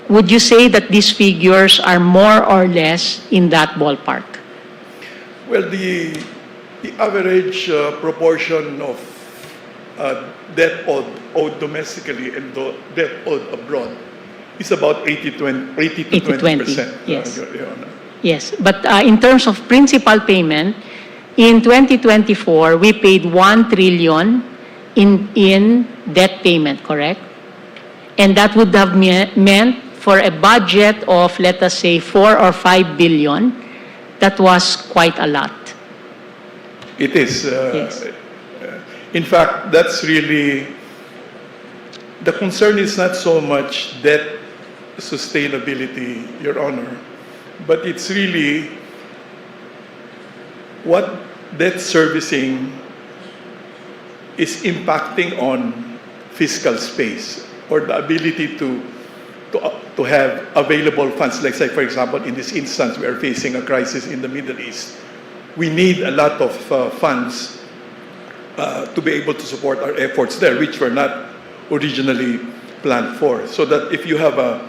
Would you say that these figures are more or less in that ballpark? Well, the average proportion of debt owed domestically and debt owed abroad is about 80 to 20%. Yes. Your Honor. Yes, but in terms of principal payment, in 2024, we paid 1 trillion in debt payment, correct? And that would have meant for a budget of, let us say, 4 or 5 billion, that was quite a lot. It is. Yes. In fact, that's really, the concern is not so much debt sustainability, Your Honor, but it's really what debt servicing is impacting on fiscal space or the ability to have available funds. Like, say, for example, in this instance, we are facing a crisis in the Middle East. We need a lot of funds to be able to support our efforts there, which were not originally planned for. So that if you have a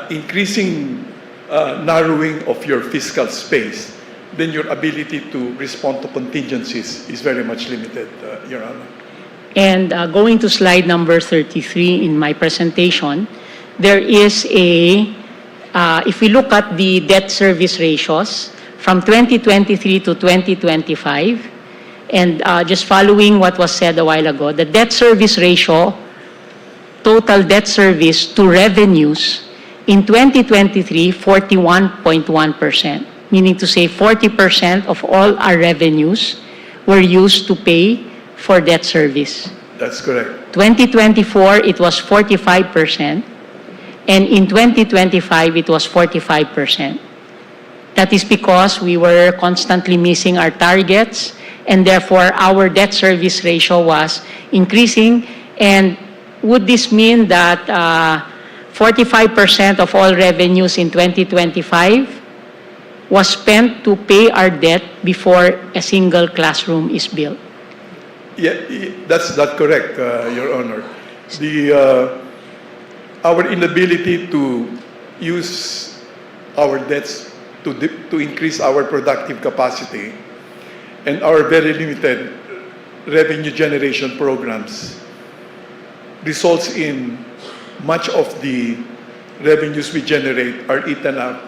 increasing narrowing of your fiscal space, then your ability to respond to contingencies is very much limited, Your Honor. And going to slide number 33 in my presentation, there is a, if we look at the debt service ratios from 2023 to 2025, and just following what was said a while ago, the debt service ratio, total debt service to revenues in 2023, 41.1%, meaning to say 40% of all our revenues were used to pay for debt service. That's correct. 2024, it was 45%, and in 2025, it was 45%. That is because we were constantly missing our targets, and therefore our debt service ratio was increasing. And would this mean that 45% of all revenues in 2025 was spent to pay our debt before a single classroom is built? Yeah, that's not correct, Your Honor. Our inability to use our debts to increase our productive capacity and our very limited revenue generation programs results in much of the revenues we generate are eaten up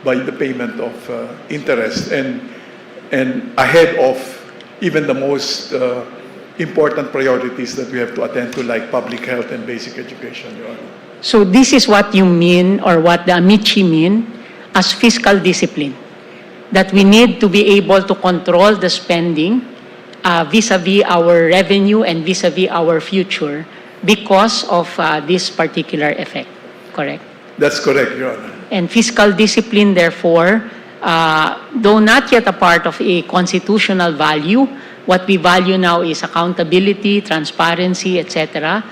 by the payment of interest and ahead of even the most important priorities that we have to attend to, like public health and basic education, Your Honor. So this is what you mean, or what the Amici mean, as fiscal discipline, that we need to be able to control the spending vis-a-vis our revenue and vis-a-vis our future because of this particular effect, correct? That's correct, Your Honor. And fiscal discipline, therefore, though not yet a part of a constitutional value, what we value now is accountability, transparency, etc.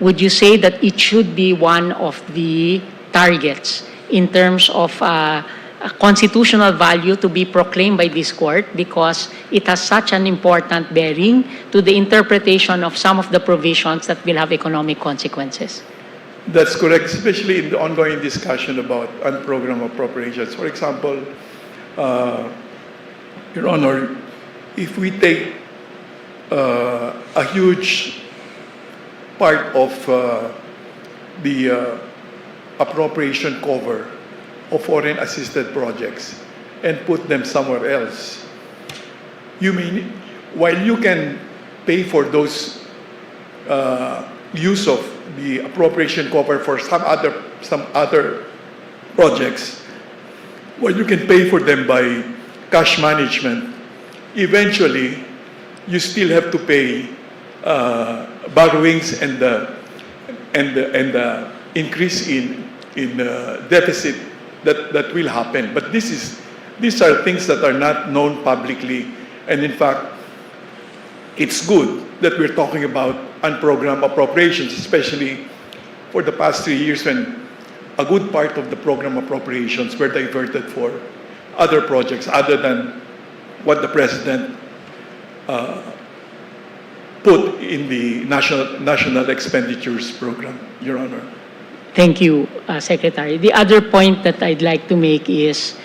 Would you say that it should be one of the targets in terms of a constitutional value to be proclaimed by this court because it has such an important bearing to the interpretation of some of the provisions that will have economic consequences? That's correct, especially in the ongoing discussion about unprogrammed appropriations. For example, Your Honor, if we take a huge part of the appropriation cover of foreign assisted projects and put them somewhere else, you mean, while you can pay for those use of the appropriation cover for some other projects, well, you can pay for them by cash management. Eventually, you still have to pay borrowings and the increase in deficit that will happen. But these are things that are not known publicly, and in fact, it's good that we're talking about unprogrammed appropriations, especially for the past 3 years when a good part of the program appropriations were diverted for other projects other than what the President put in the national expenditures program, Your Honor. Thank you, Secretary. The other point that I'd like to make is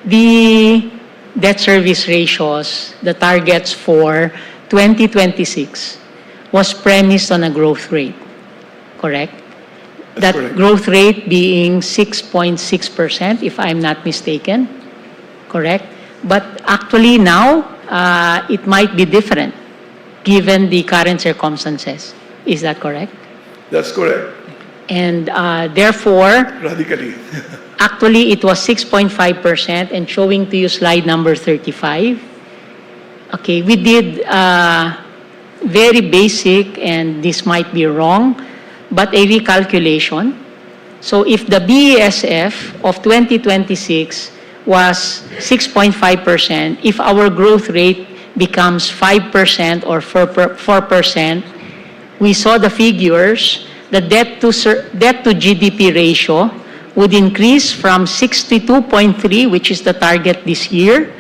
the debt service ratios, the targets for 2026 was premised on a growth rate, correct? That's That correct. growth rate being 6.6%, if I'm not mistaken, correct? But actually now, it might be different given the current circumstances. Is that correct? That's correct. And therefore, Radically. actually, it was 6.5% and showing to you slide number 35. Okay, we did very basic, and this might be wrong, but a recalculation. So if the BESF of 2026 was 6.5%, if our growth rate becomes 5% or 4%, we saw the figures, the debt to GDP ratio would increase from 62.3, which is the target this year,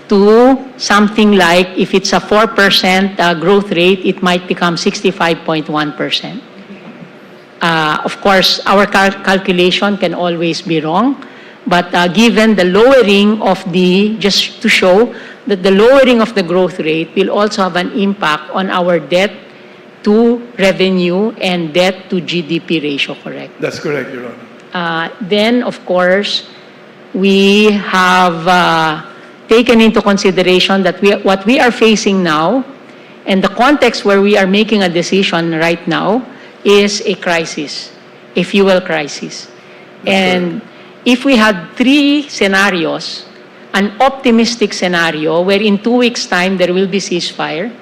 to something like, if it's a 4% growth rate, it might become 65.1%. Of course, our calculation can always be wrong, but given the lowering of just to show that the lowering of the growth rate will also have an impact on our debt to revenue and debt to GDP ratio, correct? That's correct, Your Honor. Then, of course, we have taken into consideration that what we are facing now and the context where we are making a decision right now is a crisis, a fuel crisis. And if we had 3 scenarios, an optimistic scenario where in 2 weeks' time there will be ceasefire,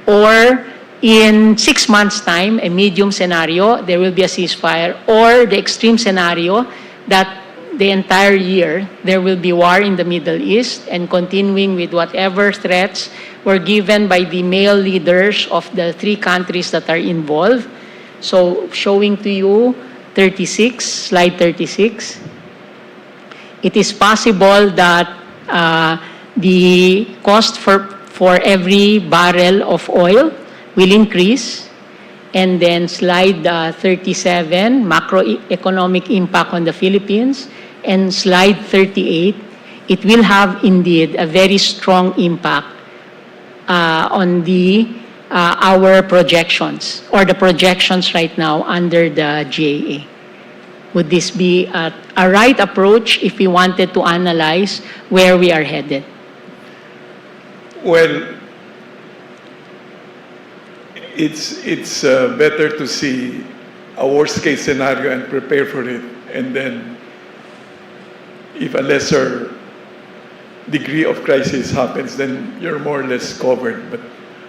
or in 6 months' time, a medium scenario, there will be a ceasefire, or the extreme scenario that the entire year there will be war in the Middle East, and continuing with whatever threats were given by the male leaders of the 3 countries that are involved. So showing to you 36, slide 36. It is possible that the cost for every barrel of oil will increase. And then slide 37, macroeconomic impact on the Philippines. And slide 38, it will have indeed a very strong impact on our projections, or the projections right now under the GAA. Would this be a right approach if we wanted to analyze where we are headed? Well, it's better to see a worst-case scenario and prepare for it, and then if a lesser degree of crisis happens, then you're more or less covered. But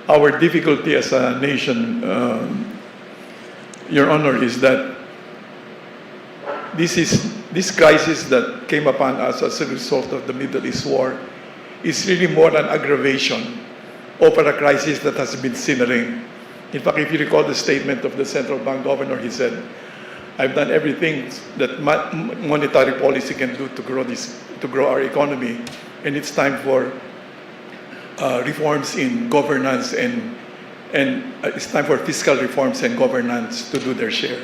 our difficulty as a nation, Your Honor, is that this crisis that came upon us as a result of the Middle East war is really more an aggravation over a crisis that has been simmering. In fact, if you recall the statement of the central bank governor, he said, "I've done everything that monetary policy can do to grow our economy, and it's time for reforms in governance and it's time for fiscal reforms and governance to do their share."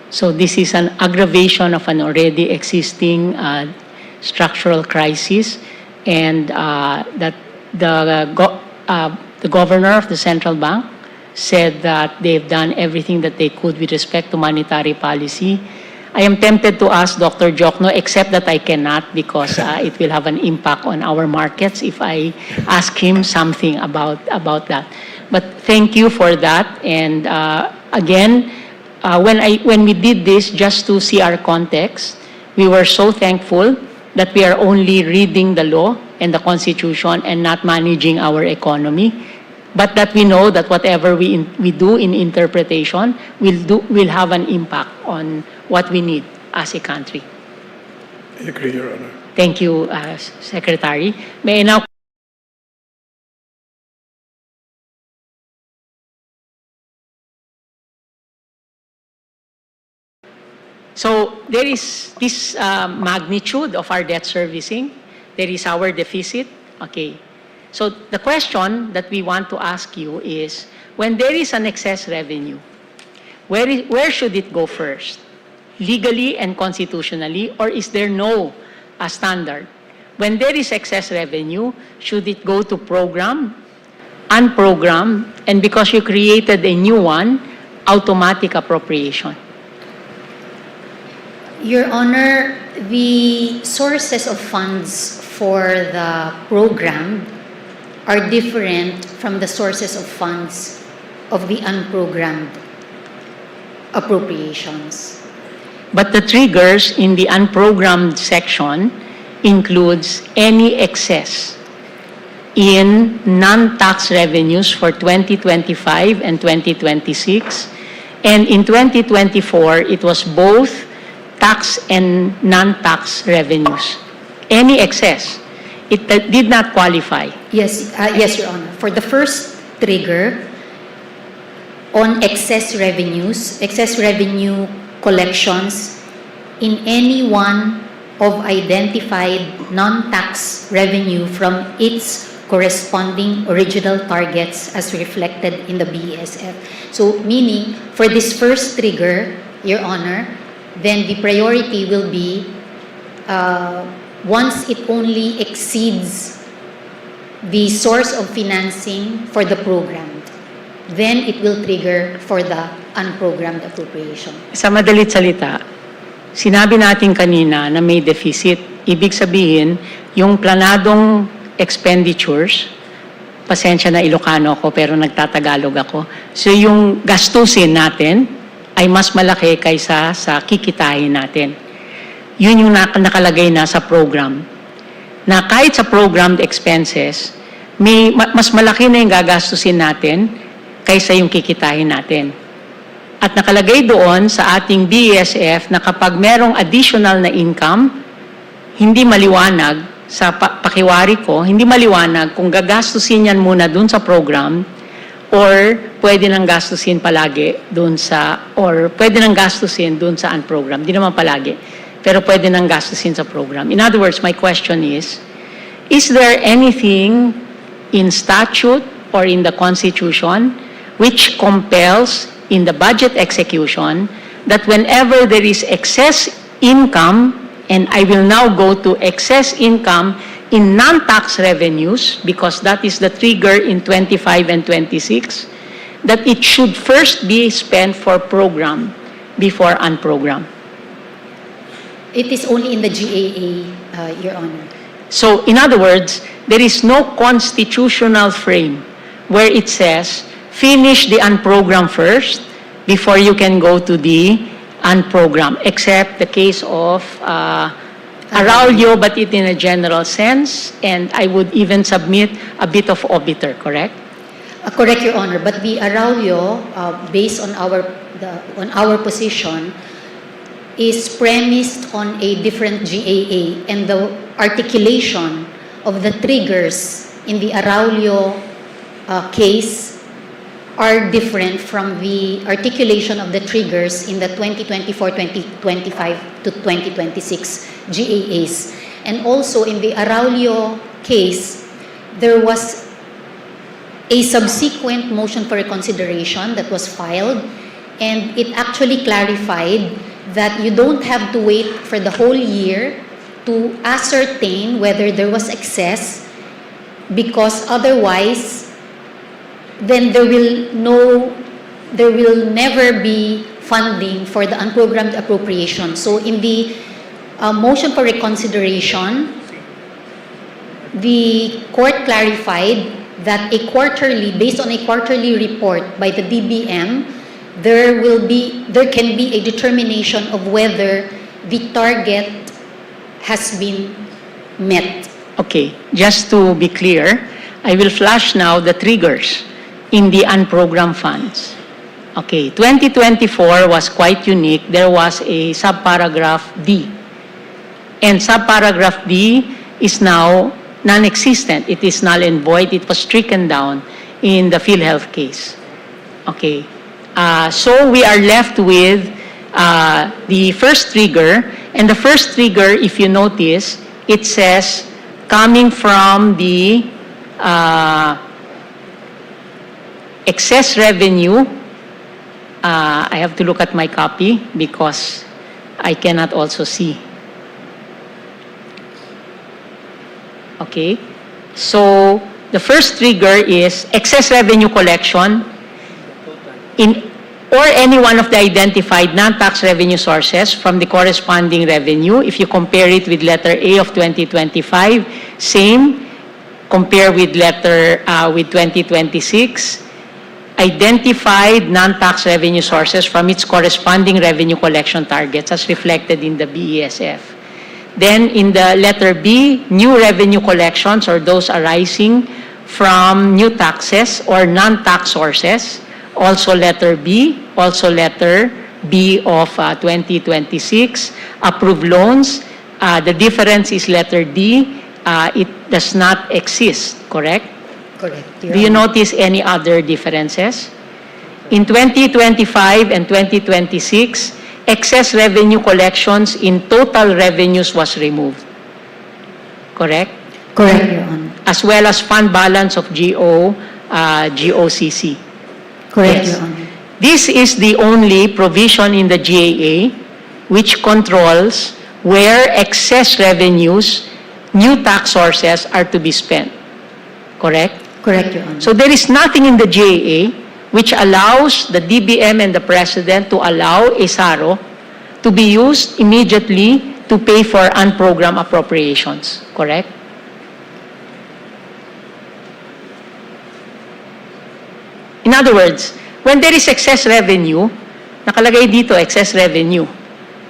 So this is an aggravation of an already existing structural crisis, and that the governor of the central bank said that they've done everything that they could with respect to monetary policy. I am tempted to ask Dr. Jokno, except that I cannot, because it will have an impact on our markets if I ask him something about that. But thank you for that. And again, when we did this, just to see our context, we were so thankful that we are only reading the law and the Constitution and not managing our economy. But that we know that whatever we do in interpretation will have an impact on what we need as a country. I agree, Your Honor. Thank you, Secretary. May I now... So there is this magnitude of our debt servicing. There is our deficit. Okay. So the question that we want to ask you is, when there is an excess revenue, where should it go first? Legally and constitutionally, or is there no standard? When there is excess revenue, should it go to program, unprogrammed, and because you created a new one, automatic appropriation? Your Honor, the sources of funds for the program are different from the sources of funds of the unprogrammed. appropriations. But the triggers in the unprogrammed section includes any excess in non-tax revenues for 2025 and 2026. And in 2024, it was both tax and non-tax revenues. Any excess. It did not qualify. Yes, yes, Your Honor. For the first trigger, on excess revenue collections in any one of identified non-tax revenue from its corresponding original targets as reflected in the BESF. So, meaning, for this first trigger, Your Honor, then the priority will be once it only exceeds the source of financing for the program, then it will trigger for the unprogrammed appropriation. Sa madalit salita, sinabi natin kanina na may deficit. Ibig sabihin, yung planadong expenditures, pasensya na Ilocano ako pero nagtatagalog ako. So yung gastusin natin ay mas malaki kaysa sa kikitahin natin. Yun yung nakalagay na sa program. Na kahit sa programmed expenses, mas malaki na yung gagastusin natin kaysa yung kikitahin natin. At nakalagay doon sa ating BESF na kapag merong additional na income, hindi maliwanag, sa pakiwari ko, hindi maliwanag kung gagastusin yan muna doon sa program or pwede nang gastusin palagi doon sa, or pwede nang gastusin doon sa unprogram. Di naman palagi, pero pwede nang gastusin sa program. In other words, my question is there anything in statute or in the Constitution which compels in the budget execution that whenever there is excess income, and I will now go to excess income in non-tax revenues because that is the trigger in 25 and 26, that it should first be spent for program before unprogram. It is only in the GAA, Your Honor. So, in other words, there is no constitutional frame where it says, finish the unprogram first before you can go to the unprogram, except the case of Araulio, but it in a general sense, and I would even submit a bit of obiter, correct? Correct, Your Honor. But the Araulio, based on our position, is premised on a different GAA, and the articulation of the triggers in the Araulio case are different from the articulation of the triggers in the 2024, 2025 to 2026 GAAs. And also in the Araulio case, there was a subsequent motion for reconsideration that was filed, and it actually clarified that you don't have to wait for the whole year to ascertain whether there was excess, because otherwise then there will never be funding for the unprogrammed appropriation. So in the motion for reconsideration, the court clarified that based on a quarterly report by the DBM, there can be a determination of whether the target has been met. Okay, just to be clear, I will flash now the triggers in the unprogrammed funds. Okay, 2024 was quite unique. There was a subparagraph D. And subparagraph D is now non-existent. It is null and void. It was stricken down in the PhilHealth case. Okay, so we are left with the first trigger. And the first trigger, if you notice, it says coming from the excess revenue. I have to look at my copy because I cannot also see. Okay, so the first trigger is excess revenue collection or any one of the identified non-tax revenue sources from the corresponding revenue. If you compare it with letter A of 2025, same. Compare with letter with 2026. identified non-tax revenue sources from its corresponding revenue collection targets as reflected in the BESF. Then in the letter B, new revenue collections or those arising from new taxes or non-tax sources. Also letter B, also letter B of 2026. Approved loans, the difference is letter D, it does not exist, correct? Correct. Do you notice any other differences? In 2025 and 2026, excess revenue collections in total revenues was removed. Correct? Correct, Your Honor. As well as fund balance of GOCC. Correct, Yes. Your Honor. This is the only provision in the GAA which controls where excess revenues, new tax sources are to be spent. Correct? Correct, Your Honor. So there is nothing in the GAA which allows the DBM and the President to allow a SARO to be used immediately to pay for unprogrammed appropriations. Correct? In other words, when there is excess revenue, nakalagay dito excess revenue.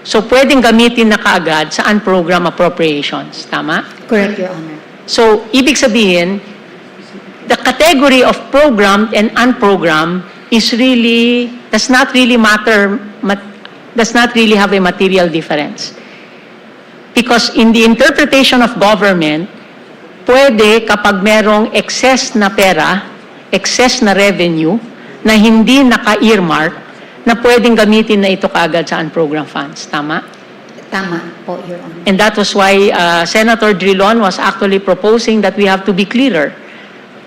So pwedeng gamitin na kaagad sa unprogrammed appropriations. Tama? Correct, Your Honor. So, ibig sabihin, the category of programmed and unprogrammed is really, does not really have a material difference. Because in the interpretation of government, pwede kapag merong excess na pera, excess na revenue, na hindi naka-earmark, na pwedeng gamitin na ito kaagad sa unprogrammed funds. Tama? Tama po, Your Honor. And that was why Senator Drilon was actually proposing that we have to be clearer.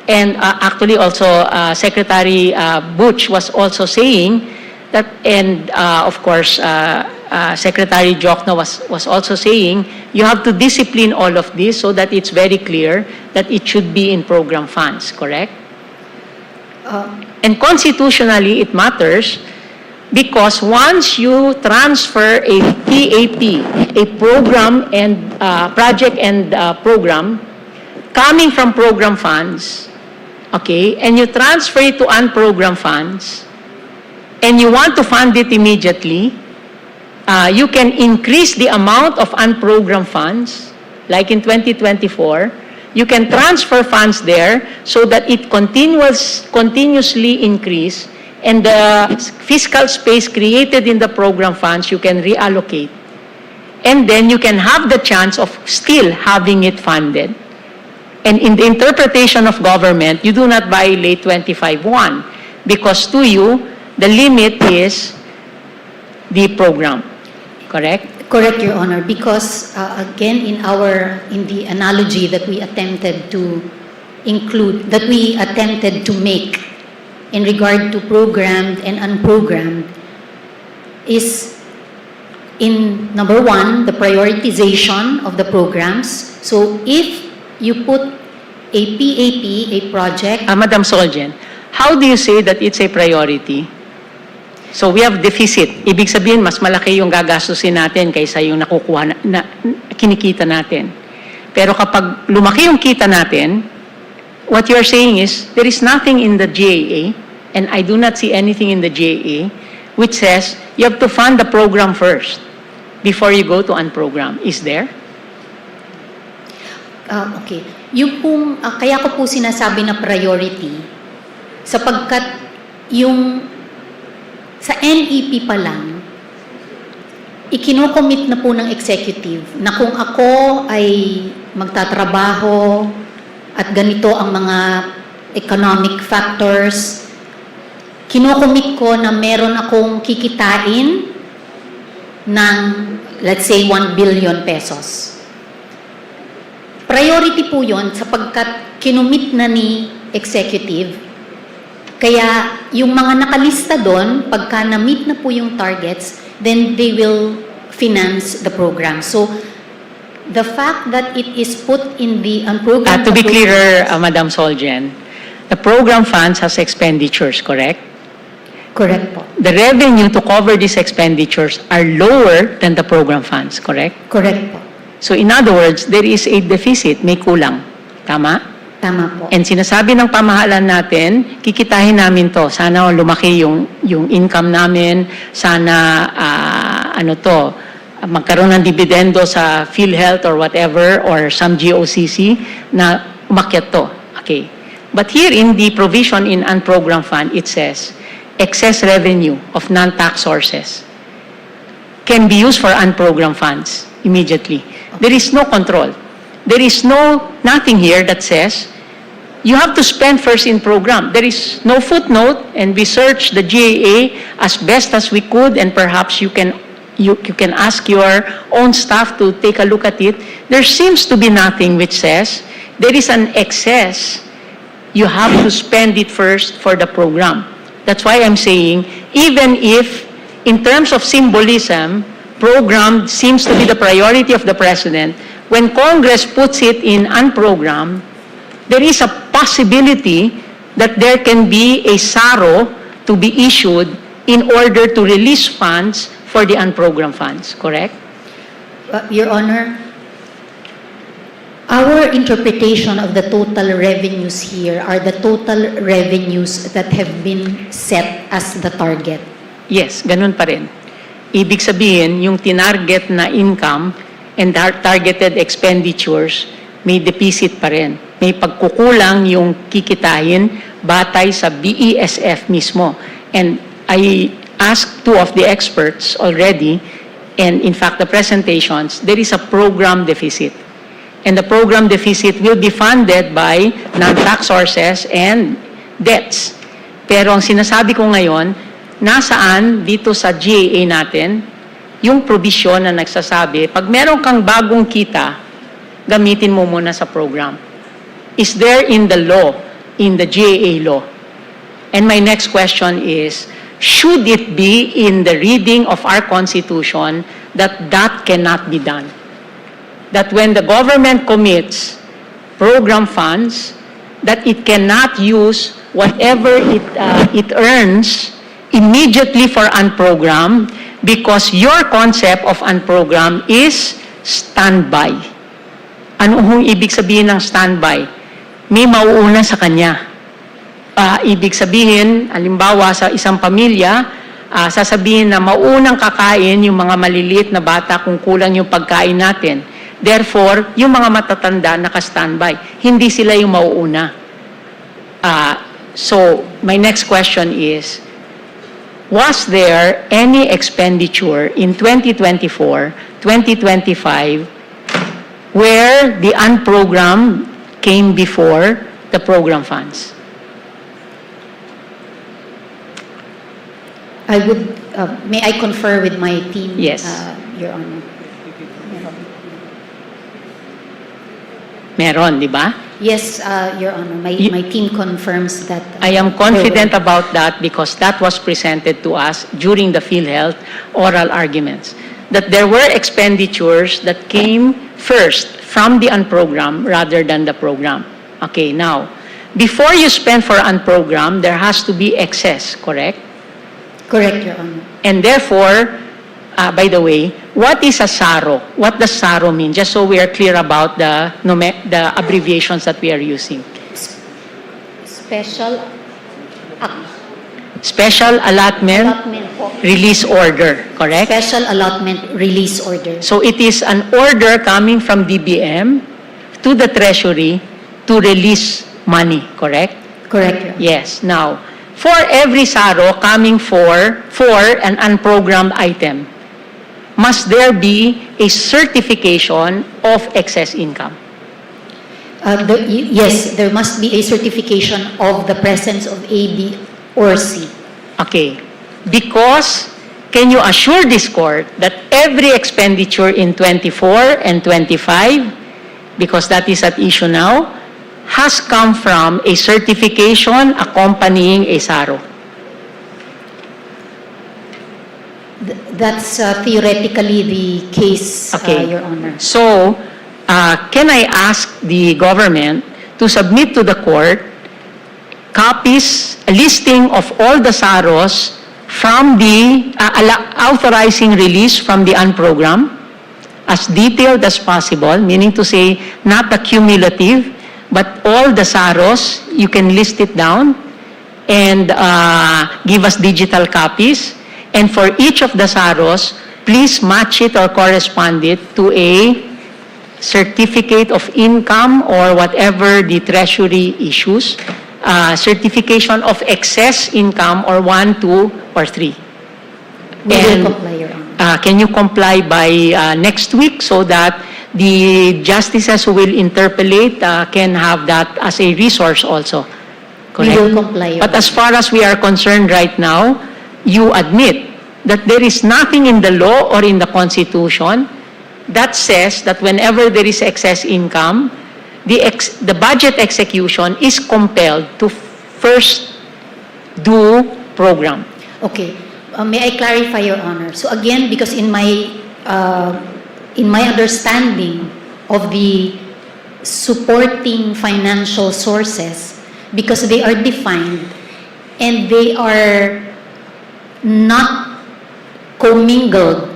And actually also Secretary Butch was also saying that, and of course Secretary Jokno was also saying, you have to discipline all of this so that it's very clear that it should be in program funds, correct? And constitutionally, it matters because once you transfer a PAP, a program and project and program coming from program funds, okay, and you transfer it to unprogrammed funds, and you want to fund it immediately, you can increase the amount of unprogrammed funds, like in 2024, you can transfer funds there so that it continuously increase, and the fiscal space created in the program funds, you can reallocate. And then you can have the chance of still having it funded. And in the interpretation of government, you do not violate 25(1) because to you, the limit is the program. Correct? Correct, Your Honor, because again, in the analogy that we attempted to include, that we attempted to make in regard to programmed and unprogrammed, is in number one, the prioritization of the programs. So if you put a PAP, a project, Madam Solgen, how do you say that it's a priority? So we have deficit. Ibig sabihin, mas malaki yung gagastusin natin kaysa yung nakukuha na kinikita natin. Pero kapag lumaki yung kita natin, what you're saying is, there is nothing in the GAA, and I do not see anything in the GAA, which says you have to fund the program first before you go to unprogram. Is there? okay. Yung pong, kaya ko po sinasabi na priority, sapagkat yung sa NEP pa lang, ikinocommit na po ng executive na kung ako ay magtatrabaho at ganito ang mga economic factors, kinocommit ko na meron akong kikitain ng, let's say, 1 billion pesos. Priority po yun sapagkat kinumit na ni executive. Kaya yung mga nakalista doon, pagka na-meet na po yung targets, then they will finance the program. So, the fact that it is put in the unprogrammed... To be clearer, Madam Solgen, the program funds has expenditures, correct? Correct po. The revenue to cover these expenditures are lower than the program funds, correct? Correct po. So in other words, there is a deficit, may kulang. Tama? Tama po. And sinasabi ng pamahalaan natin, kikitahin namin to. Sana lumaki yung income namin. Sana, magkaroon ng dividendo sa PhilHealth or whatever, or some GOCC na umakyat to. Okay. But here in the provision in unprogrammed fund, it says, excess revenue of non-tax sources can be used for unprogrammed funds immediately. There is no control. There is nothing here that says you have to spend first in program. There is no footnote, and we searched the GAA as best as we could, and perhaps you can ask your own staff to take a look at it. There seems to be nothing which says there is an excess. You have to spend it first for the program. That's why I'm saying, even if in terms of symbolism, program seems to be the priority of the president, when Congress puts it in unprogrammed, there is a possibility that there can be a SARO to be issued in order to release funds for the unprogrammed funds, correct? Your Honor, our interpretation of the total revenues here are the total revenues that have been set as the target. Yes, ganun pa rin. Ibig sabihin, yung tinarget na income and targeted expenditures, may deficit pa rin. May pagkukulang yung kikitahin batay sa BESF mismo. And I asked two of the experts already, and in fact the presentations, there is a program deficit. And the program deficit will be funded by non-tax sources and debts. Pero ang sinasabi ko ngayon, nasaan dito sa GAA natin, yung provision na nagsasabi, pag meron kang bagong kita, gamitin mo muna sa program. Is there in the law, in the GAA law? And my next question is, should it be in the reading of our Constitution that that cannot be done? That when the government commits program funds, that it cannot use whatever it earns immediately for unprogrammed, because your concept of unprogrammed is standby. Ano hong ibig sabihin ng standby? May mauuna sa kanya. Ibig sabihin, halimbawa sa isang pamilya, sasabihin na mauunang kakain yung mga maliliit na bata kung kulang yung pagkain natin. Therefore, yung mga matatanda naka-standby. Hindi sila yung mauuna. So, my next question is, was there any expenditure in 2024, 2025, where the unprogrammed came before the program funds? May I confer with my team? Yes. Your Honor. Meron, di ba? Yes, Your Honor. My team confirms that. I am confident about that because that was presented to us during the PhilHealth oral arguments. That there were expenditures that came first from the unprogrammed rather than the program. Okay, now, before you spend for unprogrammed, there has to be excess, correct? Correct, Your Honor. And therefore, by the way, what is a SARO? What does SARO mean? Just so we are clear about the abbreviations that we are using. Special allotment Po. release order, correct? Special allotment release order. So it is an order coming from DBM to the Treasury to release money, correct? Correct, Your Honor. Yes. Now, for every SARO coming for an unprogrammed item, must there be a certification of excess income? Yes, there must be a certification of the presence of A, B, or C. Okay. Because, can you assure this court that every expenditure in 24 and 25, because that is at issue now, has come from a certification accompanying a SARO? That's theoretically the case, Okay. Your Honor. So, can I ask the government to submit to the court copies, a listing of all the SAROs from the authorizing release from the unprogrammed, as detailed as possible, meaning to say not accumulative, But all the SAROs, you can list it down and give us digital copies. And for each of the SAROs, please match it or correspond it to a certificate of income or whatever the treasury issues, certification of excess income or 1, 2, or 3. We will comply, Your Honor. Can you comply by next week so that the justices who will interpolate can have that as a resource also? We Correct? will comply, Your But as far as we are concerned right now, you admit that there is nothing in the law or in the Constitution that says that whenever there is excess income, the budget execution is compelled to first do program. Okay. May I clarify, Your Honor? So again, because in my understanding of the supporting financial sources, because they are defined and they are not commingled.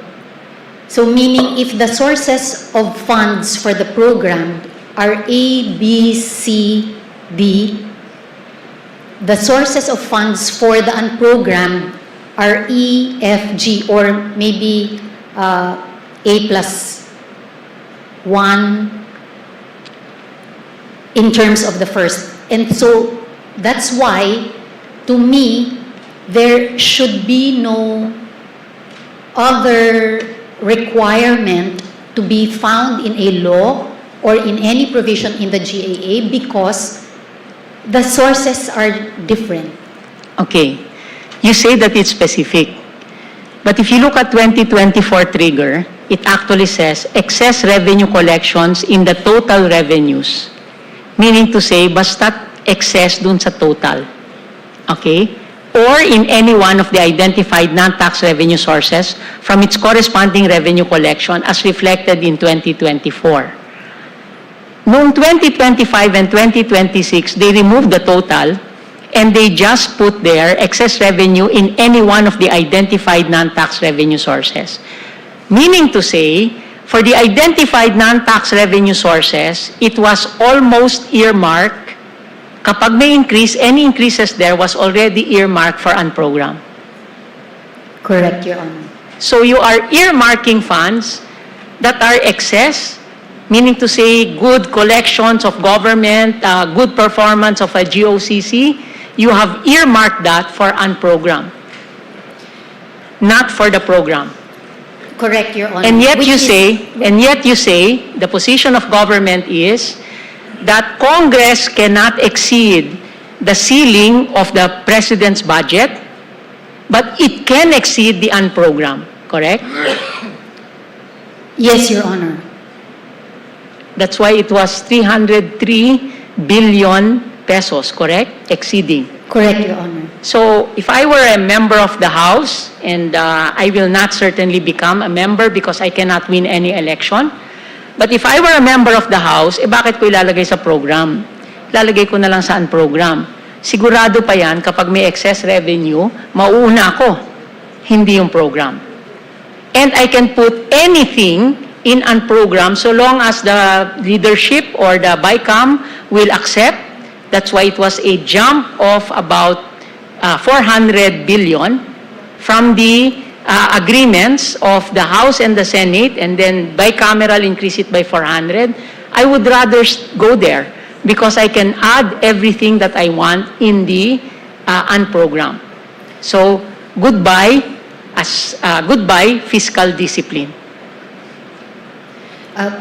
So meaning if the sources of funds for the program are A, B, C, D, the sources of funds for the unprogrammed are E, F, G, or maybe A plus 1 in terms of the first. And so that's why, to me, there should be no other requirement to be found in a law or in any provision in the GAA because the sources are different. Okay. You say that it's specific. But if you look at 2024 trigger, it actually says excess revenue collections in the total revenues. Meaning to say, basta't excess dun sa total. Okay? Or in any one of the identified non-tax revenue sources from its corresponding revenue collection as reflected in 2024. Noong 2025 and 2026, they removed the total and they just put their excess revenue in any one of the identified non-tax revenue sources. Meaning to say, for the identified non-tax revenue sources, it was almost earmarked. Kapag may increase, any increases there was already earmarked for unprogrammed. Correct, Your Honor. So you are earmarking funds that are excess, meaning to say good collections of government, good performance of a GOCC, you have earmarked that for unprogrammed, not for the program. Correct, Your Honor. And yet Which you is- say, the position of government is that Congress cannot exceed the ceiling of the President's budget, but it can exceed the unprogrammed, correct? Yes, Your Honor. That's why it was 303 billion pesos, correct? Exceeding. Correct, Your Honor. So if I were a member of the House, and I will not certainly become a member because I cannot win any election, but if I were a member of the House, bakit ko ilalagay sa program? Lalagay ko na lang sa unprogram. Sigurado pa yan, kapag may excess revenue, mauuna ako, hindi yung program. And I can put anything in unprogram so long as the leadership or the BICAM will accept. That's why it was a jump of about 400 billion from the agreements of the House and the Senate, and then bicameral increase it by 400. I would rather go there because I can add everything that I want in the unprogram. So goodbye fiscal discipline.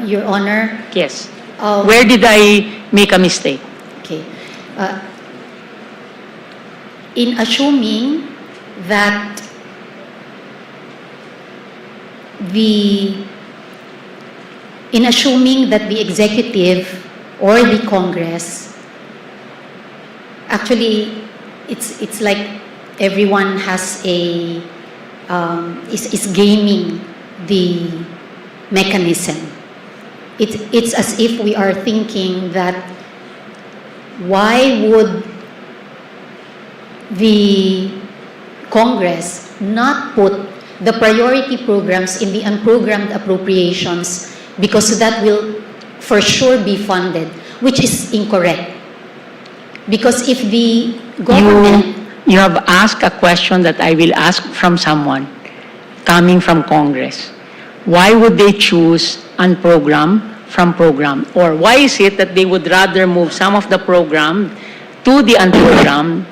Your Honor. Yes. Where did I make a mistake? Okay. In assuming that the executive or the Congress, actually, it's like everyone has is gaming the mechanism. It's as if we are thinking that why would the Congress not put the priority programs in the unprogrammed appropriations because that will for sure be funded. which is incorrect. Because if the government... You have asked a question that I will ask from someone coming from Congress. Why would they choose unprogram from program? Or why is it that they would rather move some of the program to the unprogram?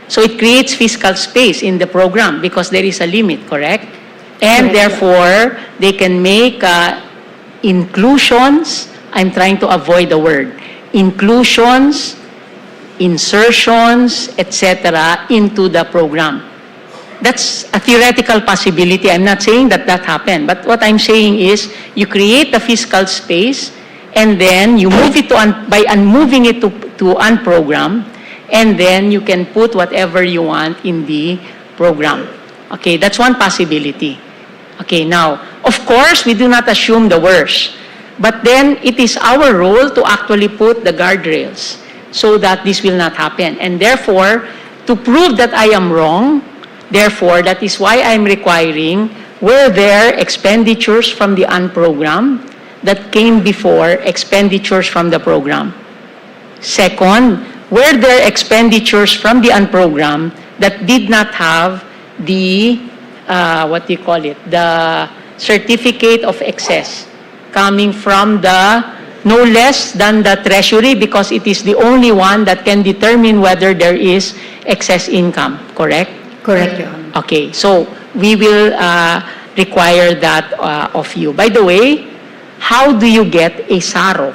So it creates fiscal space in the program because there is a limit, correct? And Correct. therefore, they can make inclusions. I'm trying to avoid the word. Inclusions, insertions, etc. into the program. That's a theoretical possibility. I'm not saying that that happened. But what I'm saying is you create a fiscal space and then you move it to by moving it to unprogram, and then you can put whatever you want in the program. Okay, that's one possibility. Okay, now, of course, we do not assume the worst. But then it is our role to actually put the guardrails so that this will not happen. And therefore, to prove that I am wrong, therefore, that is why I'm requiring, were there expenditures from the unprogram that came before expenditures from the program? Second, were there expenditures from the unprogram that did not have the, the certificate of excess coming from the, no less than the Treasury, because it is the only one that can determine whether there is excess income, correct? Correct, Your Honor. Okay, so we will require that of you. By the way, how do you get a SARO?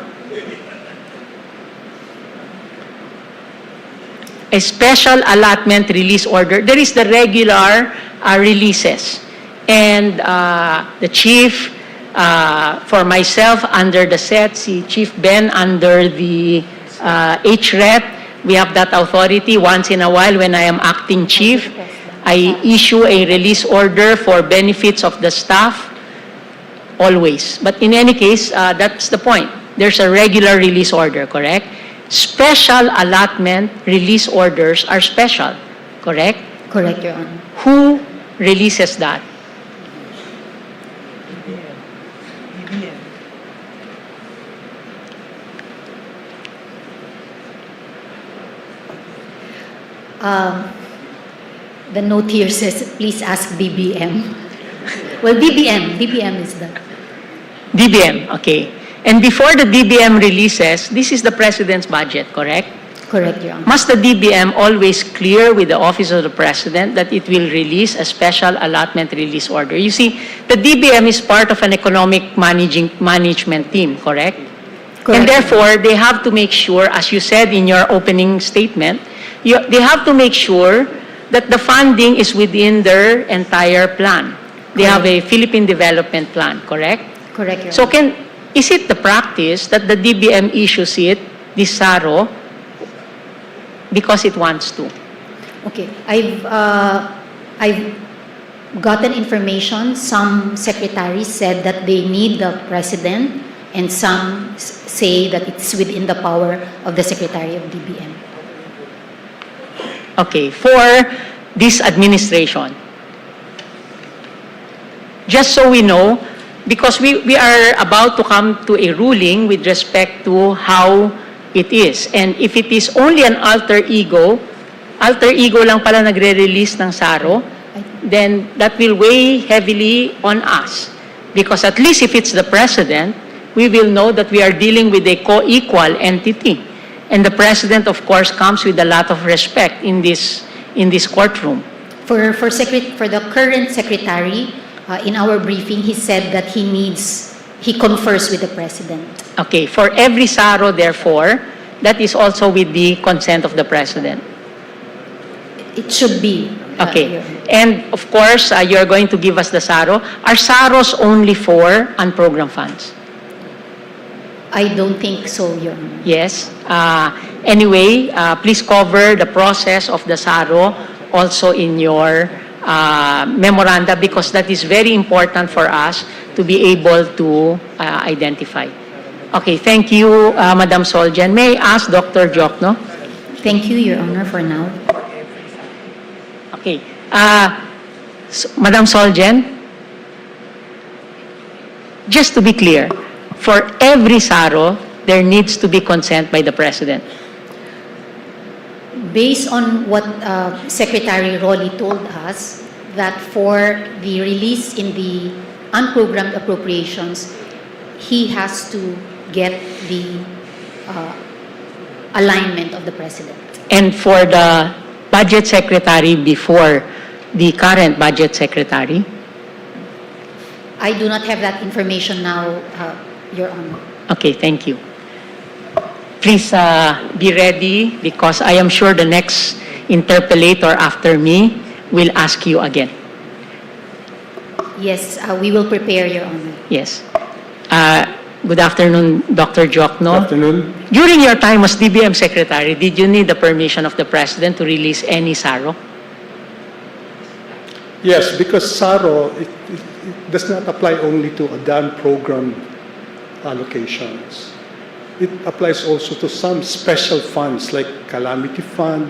A special allotment release order. There is the regular releases. And the chief, for myself under the SET, si Chief Ben under the HREP, we have that authority. Once in a while when I am acting chief, I issue a release order for benefits of the staff, always. But in any case, that's the point. There's a regular release order, correct? Special allotment release orders are special, correct? Correct, Your Honor. Who releases that? The note here says, please ask BBM. Well, BBM is the... DBM, okay. And before the DBM releases, this is the President's budget, correct? Correct, Your Honor. Must the DBM always clear with the Office of the President that it will release a special allotment release order? You see, the DBM is part of an economic management team, correct? Correct. And therefore, they have to make sure, as you said in your opening statement, they have to make sure that the funding is within their entire plan. They have a Philippine Development Plan, correct? Correct, Your So Honor. is it the practice that the DBM issues it, this SARO, because it wants to? Okay, I've gotten information. Some secretaries said that they need the president, and some say that it's within the power of the Secretary of DBM. Okay, for this administration. Just so we know, because we are about to come to a ruling with respect to how it is. And if it is only an alter ego lang pala nagre-release ng SARO, then that will weigh heavily on us. Because at least if it's the president, we will know that we are dealing with a co-equal entity. And the president, of course, comes with a lot of respect in this courtroom. For the current secretary, in our briefing, he said that he confers with the president. Okay, for every SARO, therefore, that is also with the consent of the president. It should be. Okay, and of course, you're going to give us the SARO. Are SAROs only for unprogrammed funds? I don't think so, Your Honor. Yes. Anyway, please cover the process of the SARO also in your memoranda, because that is very important for us to be able to identify. Okay, thank you, Madam Soljan. May I ask Dr. Jokno? Thank you, Your Honor, for now. Okay. Madam Soljan, just to be clear, for every SARO there needs to be consent by the President? Based on what Secretary Rolly told us, that for the release in the unprogrammed appropriations, he has to get the alignment of the President. And for the Budget Secretary before the current Budget Secretary? I do not have that information now, Your Honor. Okay, thank you. Please be ready because I am sure the next interpellator after me will ask you again. Yes, we will prepare, Your Honor. Yes. Good afternoon, Dr. Jokno. Good afternoon. During your time as DBM Secretary, did you need the permission of the President to release any SARO? Yes, because SARO, it does not apply only to ADAN program allocations. It applies also to some special funds like Calamity Fund,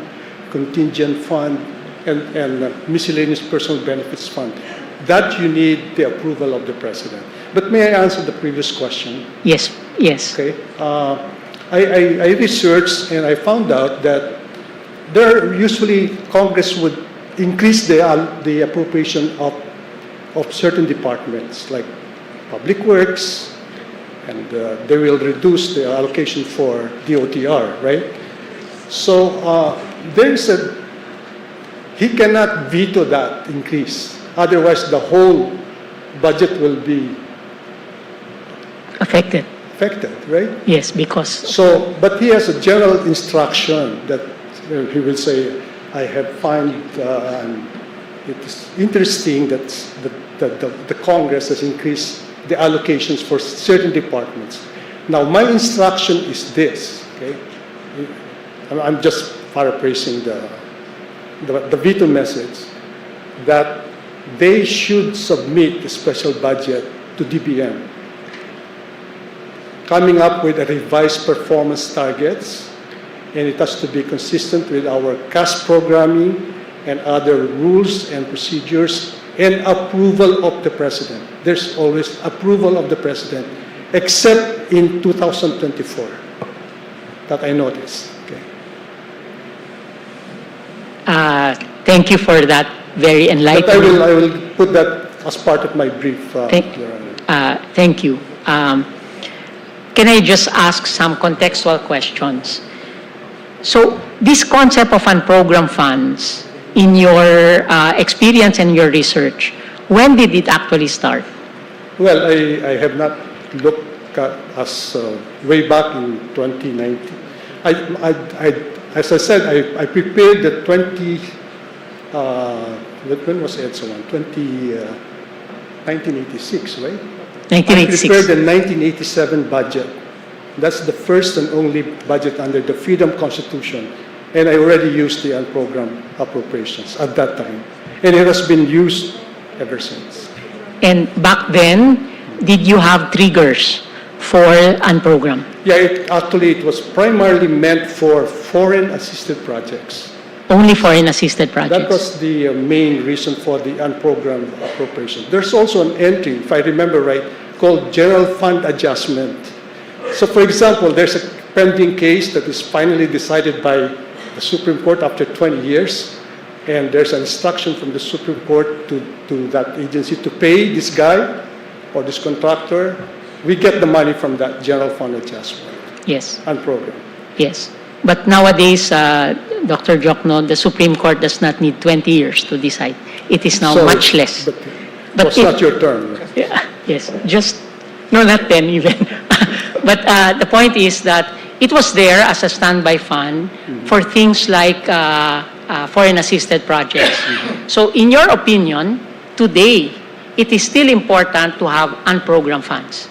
Contingent Fund, and Miscellaneous Personal Benefits Fund. That you need the approval of the President. But may I answer the previous question? Yes, yes. Okay. I researched and I found out that there usually Congress would increase the appropriation of certain departments like Public Works, and they will reduce the allocation for DOTR, right? So he cannot veto that increase. Otherwise, the whole budget will be Affected. right? Yes, because So, but he has a general instruction that he will say, I have found, it is interesting that the Congress has increased the allocations for certain departments. Now, my instruction is this, okay? I'm just paraphrasing the veto message, that they should submit a special budget to DBM, coming up with a revised performance targets, and it has to be consistent with our cash programming and other rules and procedures, and approval of the President. There's always approval of the President, except in 2024, that I noticed. Okay. thank you for that very But enlightening. I will put that as part of my brief, Thank- Your Honor. Thank you. Can I just ask some contextual questions? So this concept of unprogrammed funds, in your experience and your research, when did it actually start? Well, I have not looked at us way back in 2019. As I said, I prepared the when was EDSA one? 1986, right? I 1986. prepared the 1987 budget. That's the first and only budget under the Freedom Constitution. And I already used the unprogrammed appropriations at that time. And it has been used ever since. And back then, did you have triggers for unprogrammed? Yeah, it was primarily meant for foreign assisted projects. Only foreign assisted projects? That was the main reason for the unprogrammed appropriation. There's also an entry, if I remember right, called General Fund Adjustment. So for example, there's a pending case that is finally decided by the Supreme Court after 20 years, and there's an instruction from the Supreme Court to that agency to pay this guy or this contractor. We get the money from that General Fund Adjustment, Yes, unprogrammed. yes. But nowadays, Dr. Jokno, the Supreme Court does not need 20 years to decide. It is now So, much less. But But it's not your turn. Yeah, yes, just, no, not 10 even. But the point is that it was there as a standby fund for things like foreign assisted projects. So in your opinion, today, it is still important to have unprogrammed funds.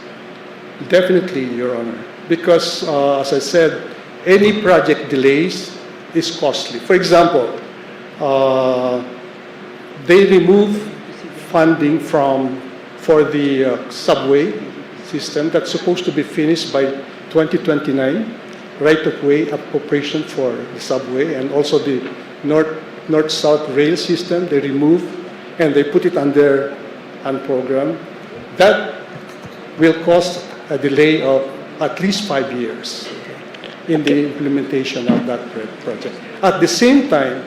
Definitely, Your Honor, because as I said, any project delays is costly. For example, they remove funding for the subway system that's supposed to be finished by 2029, right-of-way appropriation for the subway, and also the north-south rail system, they remove, and they put it under unprogrammed. That will cause a delay of at least 5 years in the implementation of that project. At the same time,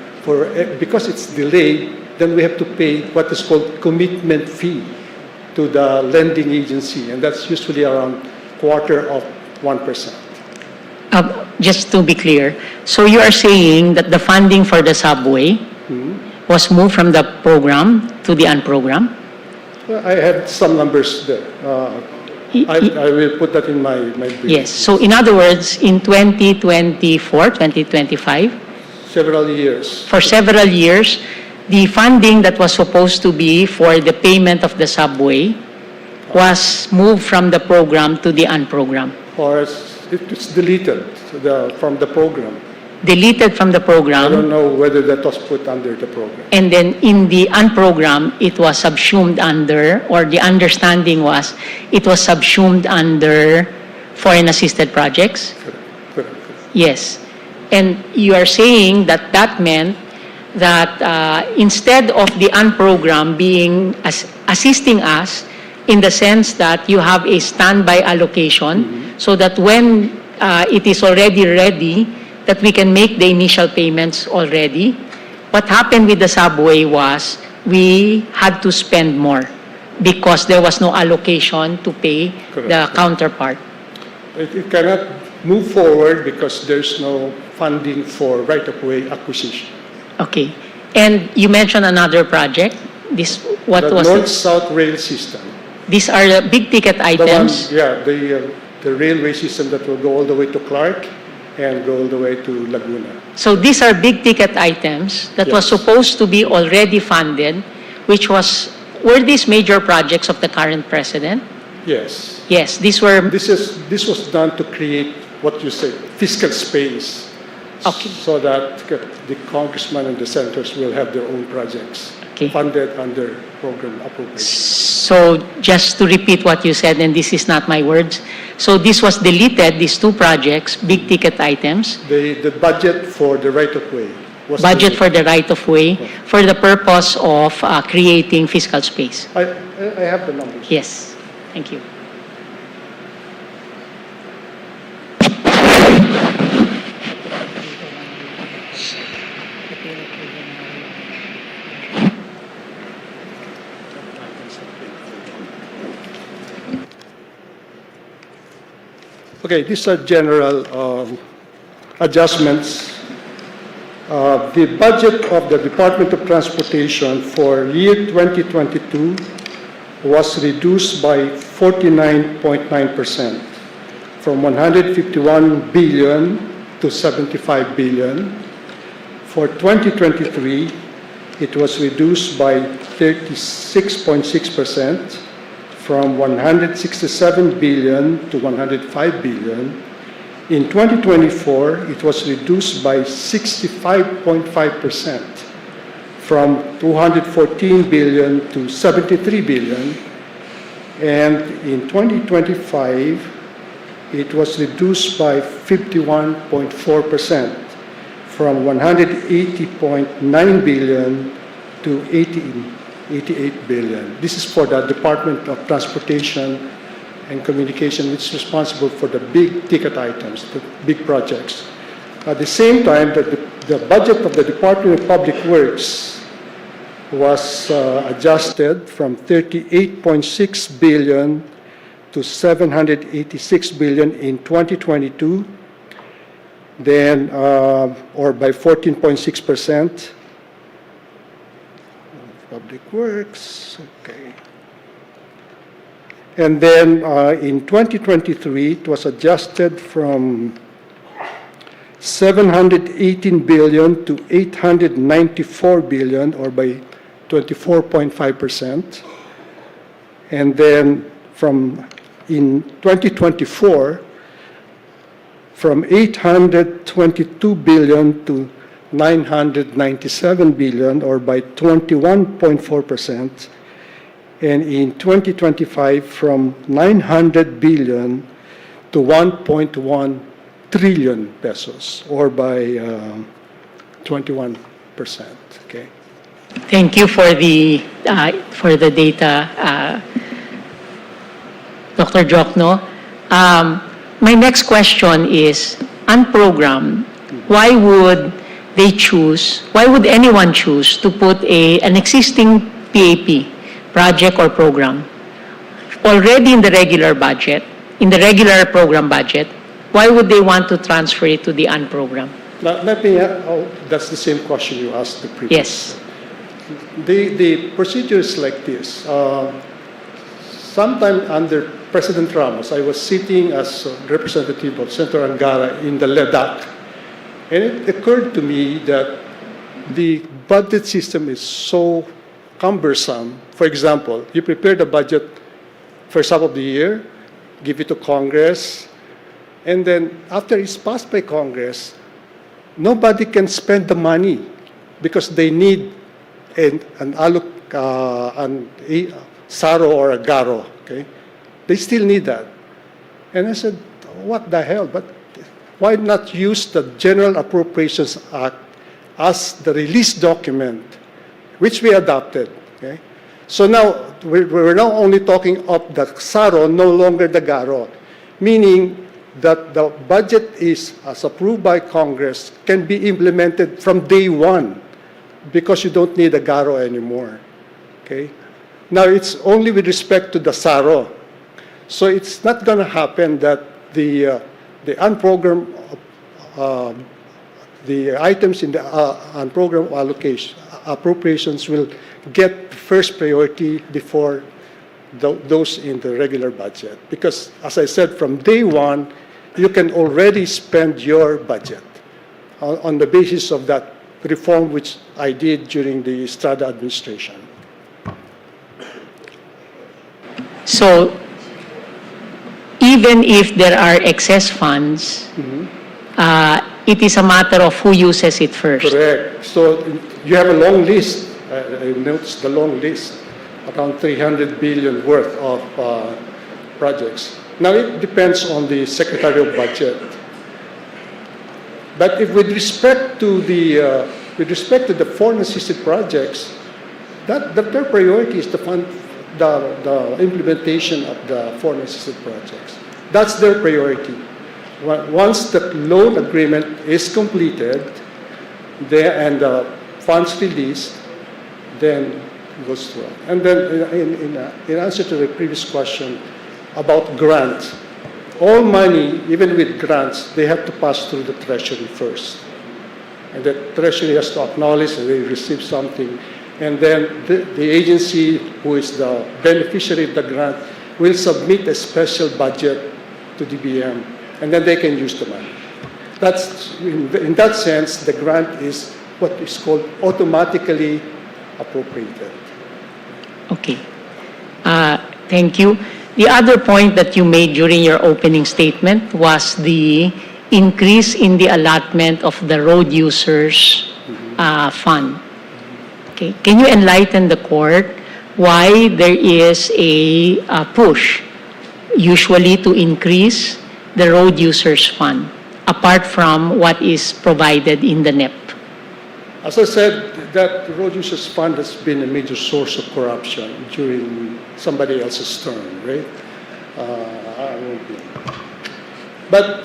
because it's delayed, then we have to pay what is called commitment fee to the lending agency, and that's usually around 0.25%. Just to be clear, so you are saying that the funding for the subway was moved from the program to the unprogram? Well, I have some numbers there. I will put that in my brief. Yes. So in other words, in 2024, 2025, Several years. for several years, the funding that was supposed to be for the payment of the subway was moved from the program to the unprogram. Or it's deleted from the program. Deleted from the I program, don't know whether that was put under the program. and then in the unprogram, it was subsumed under, or the understanding was, it was subsumed under foreign assisted projects? Correct. Yes. And you are saying that that meant that instead of the unprogram being assisting us in the sense that you have a standby allocation so that when it is already ready, that we can make the initial payments already. What happened with the subway was we had to spend more because there was no allocation to pay the Correct. counterpart. It cannot move forward because there's no funding for right-of-way acquisition. Okay. And you mentioned another project. What The was it? North-South rail system. These are the big ticket The one, items. the railway system that will go all the way to Clark and go all the way to Laguna. So these are big ticket items that was Yes. supposed to be already funded, were these major projects of the current president? Yes. Yes, these were, This was done to create what you say fiscal space, Okay. so that the congressmen and the senators will have their own projects Okay. funded under program appropriation. so just to repeat what you said, and this is not my words, so this was deleted, these two projects, big ticket items, The budget for the right-of-way was budget for the right-of-way, for the purpose of creating fiscal space. I have the numbers. Yes, thank you. Okay, these are general adjustments. The budget of the Department of Transportation for year 2022 was reduced by 49.9%, from 151 billion to 75 billion. For 2023, it was reduced by 36.6%, from 167 billion to 105 billion. In 2024, it was reduced by 65.5%, from 214 billion to 73 billion. And in 2025, it was reduced by 51.4%, from 180.9 billion to 88 billion. This is for the Department of Transportation and Communication, which is responsible for the big ticket items, the big projects. At the same time, the budget of the Department of Public Works was adjusted from 38.6 billion to 786 billion in 2022, then, or by 14.6%. Public Works, okay. And then in 2023, it was adjusted from 718 billion to 894 billion, or by 24.5%. And then in 2024, from 822 billion to 997 billion, or by 21.4%. And in 2025, from 900 billion to 1.1 trillion pesos, or by 21%. Okay. Thank you for the data, Dr. Jokno. my next question is, unprogrammed, why would anyone choose to put an existing PAP, project or program, already in the regular budget, in the regular program budget? Why would they want to transfer it to the unprogrammed? Now, that's the same question you asked the previous. Yes. The procedure is like this. Sometime under President Ramos, I was sitting as a representative of Senator Angara in the LEDAC, and it occurred to me that the budget system is so cumbersome. For example, you prepare the budget first half of the year, give it to Congress, and then after it's passed by Congress, nobody can spend the money because they need an SARO or a GARO, okay? They still need that. And I said, what the hell? But why not use the General Appropriations Act as the release document, which we adopted, okay? So now, we're now only talking of the SARO, no longer the GARO, meaning that the budget is, as approved by Congress, can be implemented from day one because you don't need a GARO anymore, okay? Now, it's only with respect to the SARO. So it's not going to happen that the unprogrammed, the items in the unprogrammed appropriations will get first priority before those in the regular budget. Because, as I said, from day one, you can already spend your budget on the basis of that reform which I did during the Estrada administration. So, even if there are excess funds, it is a matter of who uses it first. Correct. So you have a long list. I noticed the long list, around 300 billion worth of projects. Now it depends on the Secretary of Budget. But if with respect to the foreign assisted projects, their priority is to fund the implementation of the foreign assisted projects. That's their priority. Once the loan agreement is completed and the funds released, then it goes through. And then in answer to the previous question about grants, all money, even with grants, they have to pass through the Treasury first. And the Treasury has to acknowledge that they received something. And then the agency who is the beneficiary of the grant will submit a special budget to DBM, and then they can use the money. That's, in that sense, the grant is what is called automatically appropriated. Okay. Thank you. The other point that you made during your opening statement was the increase in the allotment of the road users fund. Okay. Can you enlighten the court why there is a push usually to increase the road users fund apart from what is provided in the NEP? As I said, that road users fund has been a major source of corruption during somebody else's term, right? I won't be. But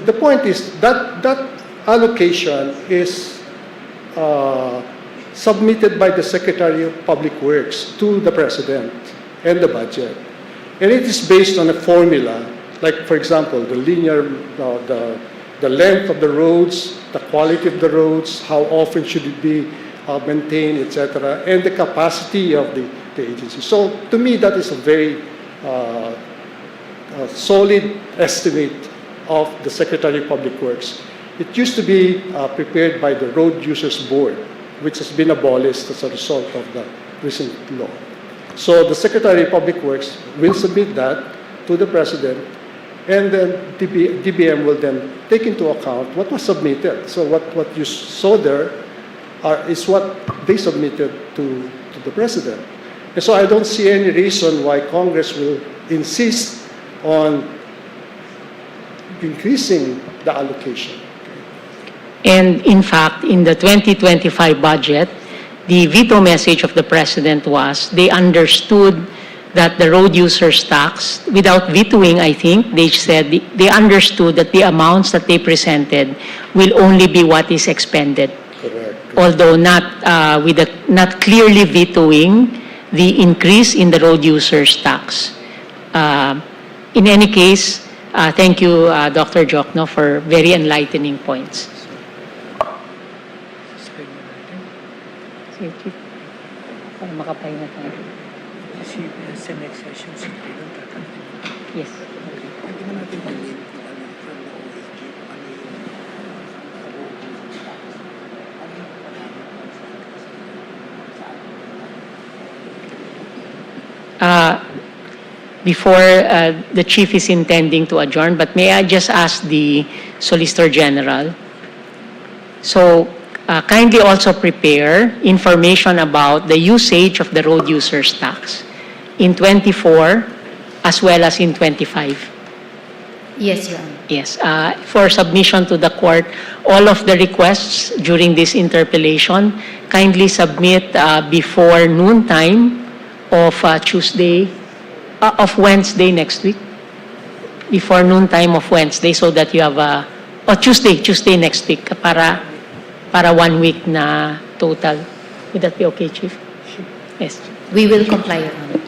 the point is that allocation is submitted by the Secretary of Public Works to the President and the budget. And it is based on a formula, like, for example, the linear, the length of the roads, the quality of the roads, how often should it be maintained, etc., and the capacity of the agency. So, to me, that is a very solid estimate of the Secretary of Public Works. It used to be prepared by the Road Users Board, which has been abolished as a result of the recent law. So the Secretary of Public Works will submit that to the President, and then DBM will then take into account what was submitted. So what you saw there is what they submitted to the President. And so I don't see any reason why Congress will insist on increasing the allocation. And in fact, in the 2025 budget, the veto message of the President was they understood that the road users tax, without vetoing, I think, they said they understood that the amounts that they presented will only be what is expended. Correct. Although not not clearly vetoing the increase in the road users tax. In any case, thank you, Dr. Jokno, for very enlightening points. Sige, Chief. Para makapahinga tayo. Sa next session, Yes. Before the Chief is intending to adjourn, but may I just ask the Solicitor General? So kindly also prepare information about the usage of the road users tax in 24 as well as in 25. Yes, Your Honor. Yes, for submission to the court, all of the requests during this interpellation, kindly submit before noon time of Wednesday next week. Before noon time of Wednesday, so that you have Tuesday next week para 1 week na total. Would that be okay, Chief? Yes. We will comply, Your Honor.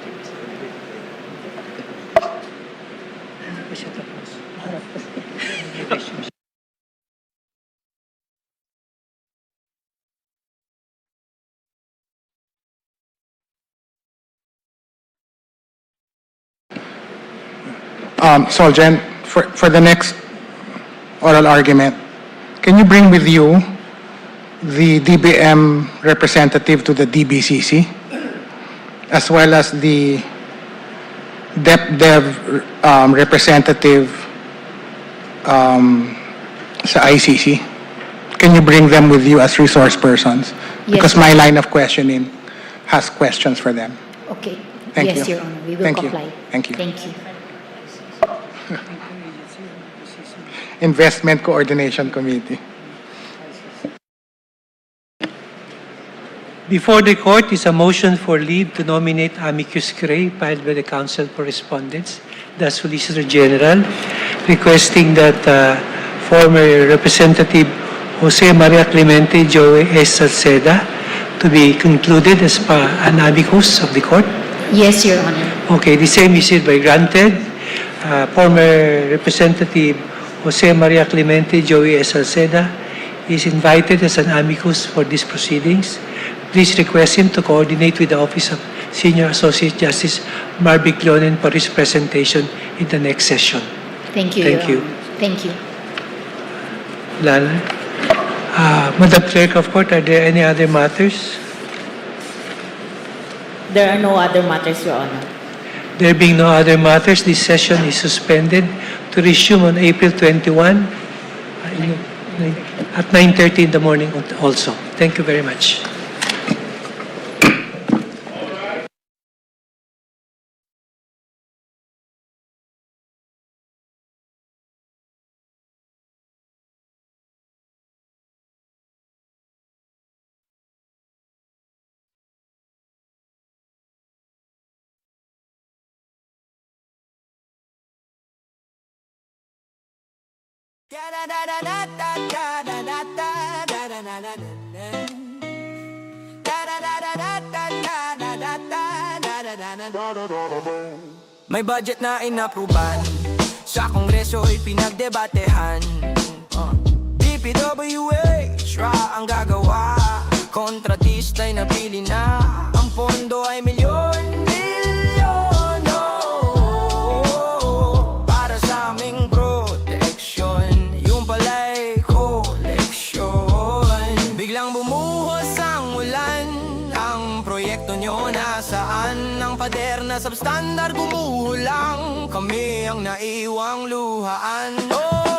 Solgen, for the next oral argument, can you bring with you the DBM representative to the DBCC, as well as the DepDev representative sa ICC? Can you bring them with you as resource persons? Yes, Because sir. my line of questioning has questions for them. Okay. Thank Yes, you. Your Honor. We will Thank you. comply. Thank you. Thank you. Investment Coordination Committee. Before the court is a motion for leave to nominate amicus curiae filed by the Council for Respondents, the Solicitor General, requesting that former Representative Jose Maria Clemente Joey S. Salceda to be concluded as an amicus of the court. Yes, Your Honor. Okay, the same is hereby granted. Former Representative Jose Maria Clemente Joey S. Salceda is invited as an amicus for these proceedings. Please request him to coordinate with the Office of Senior Associate Justice Marvic Leonen for his presentation in the next session. Thank you, Thank Your you. Honor. Thank you. Lala. Madam Clerk of Court, are there any other matters? There are no other matters, Your Honor. There being no other matters, this session is suspended to resume on April 21 at 9:30 in the morning also. Thank you very much. May budget na inapruban, sa kongreso'y pinagdebatehan. DPWH ang gagawa, kontratista'y napili na. Ang pondo ay milyon-milyon, para sa aming proteksyon. Yung pala'y koleksyon. Biglang bumuhos ang ulan, ang proyekto nyo nasaan? Ang pader na substandard gumulang, kami ang naiwang luhaan.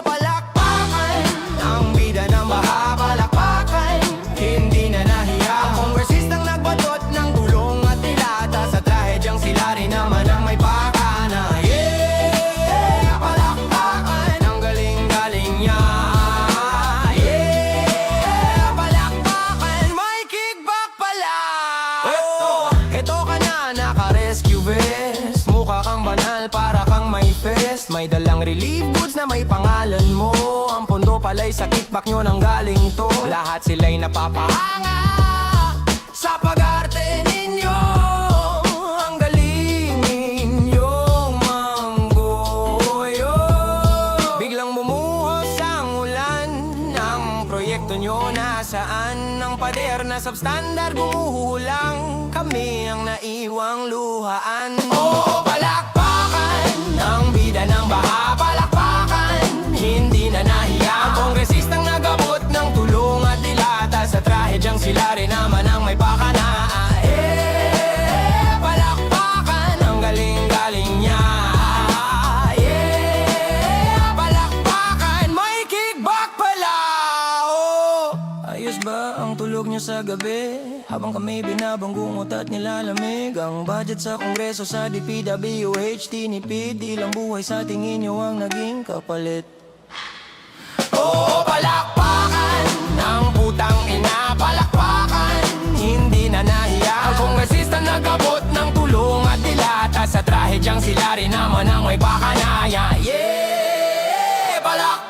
Palakpakan, ang bida ng baha, palakpakan. Hindi na nahiya ang kongresistang nagbatot ng gulong at dilata. Sa trahedyang sila rin naman ang may pakana. Yeah, palakpakan, ang galing-galing niya. Yeah, palakpakan, may kickback pala. Eto ka na, naka-rescue, Mahal para kang may fest, may dalang relief goods na may pangalan mo. Ang pondo pala'y sa kickback nyo nang galing to. Lahat sila'y napapahanga sa pag-arte ninyo. Ang galing ninyong manggoyo. Biglang bumuhos ang ulan, ang proyekto nyo nasaan? Ang pader na substandard gumuhulang, kami ang naiwang luhaan. Oo, palakpakan, ang bida ng baha, palakpakan, hindi na nahiya. Ang kongresistang nagabot ng tulong at dilata, sa trahedyang sila rin naman ang may pakana. Palakpakan, ang galing-galing niya. Palakpakan, may kickback pala. Oh, ayos ba ang tulog niyo sa gabi? Habang kami binabanggungot at nilalamig ang budget sa kongreso, sa DPWH tinipid. Ilang buhay sa tingin nyo ang naging kapalit? Oo, palakpakan, ang putang ina, palakpakan, hindi na nahiya. Ang kongresista nagabot ng tulong at dilata, sa trahedyang sila rin naman ang may pakanaya. Yeah, palakpakan.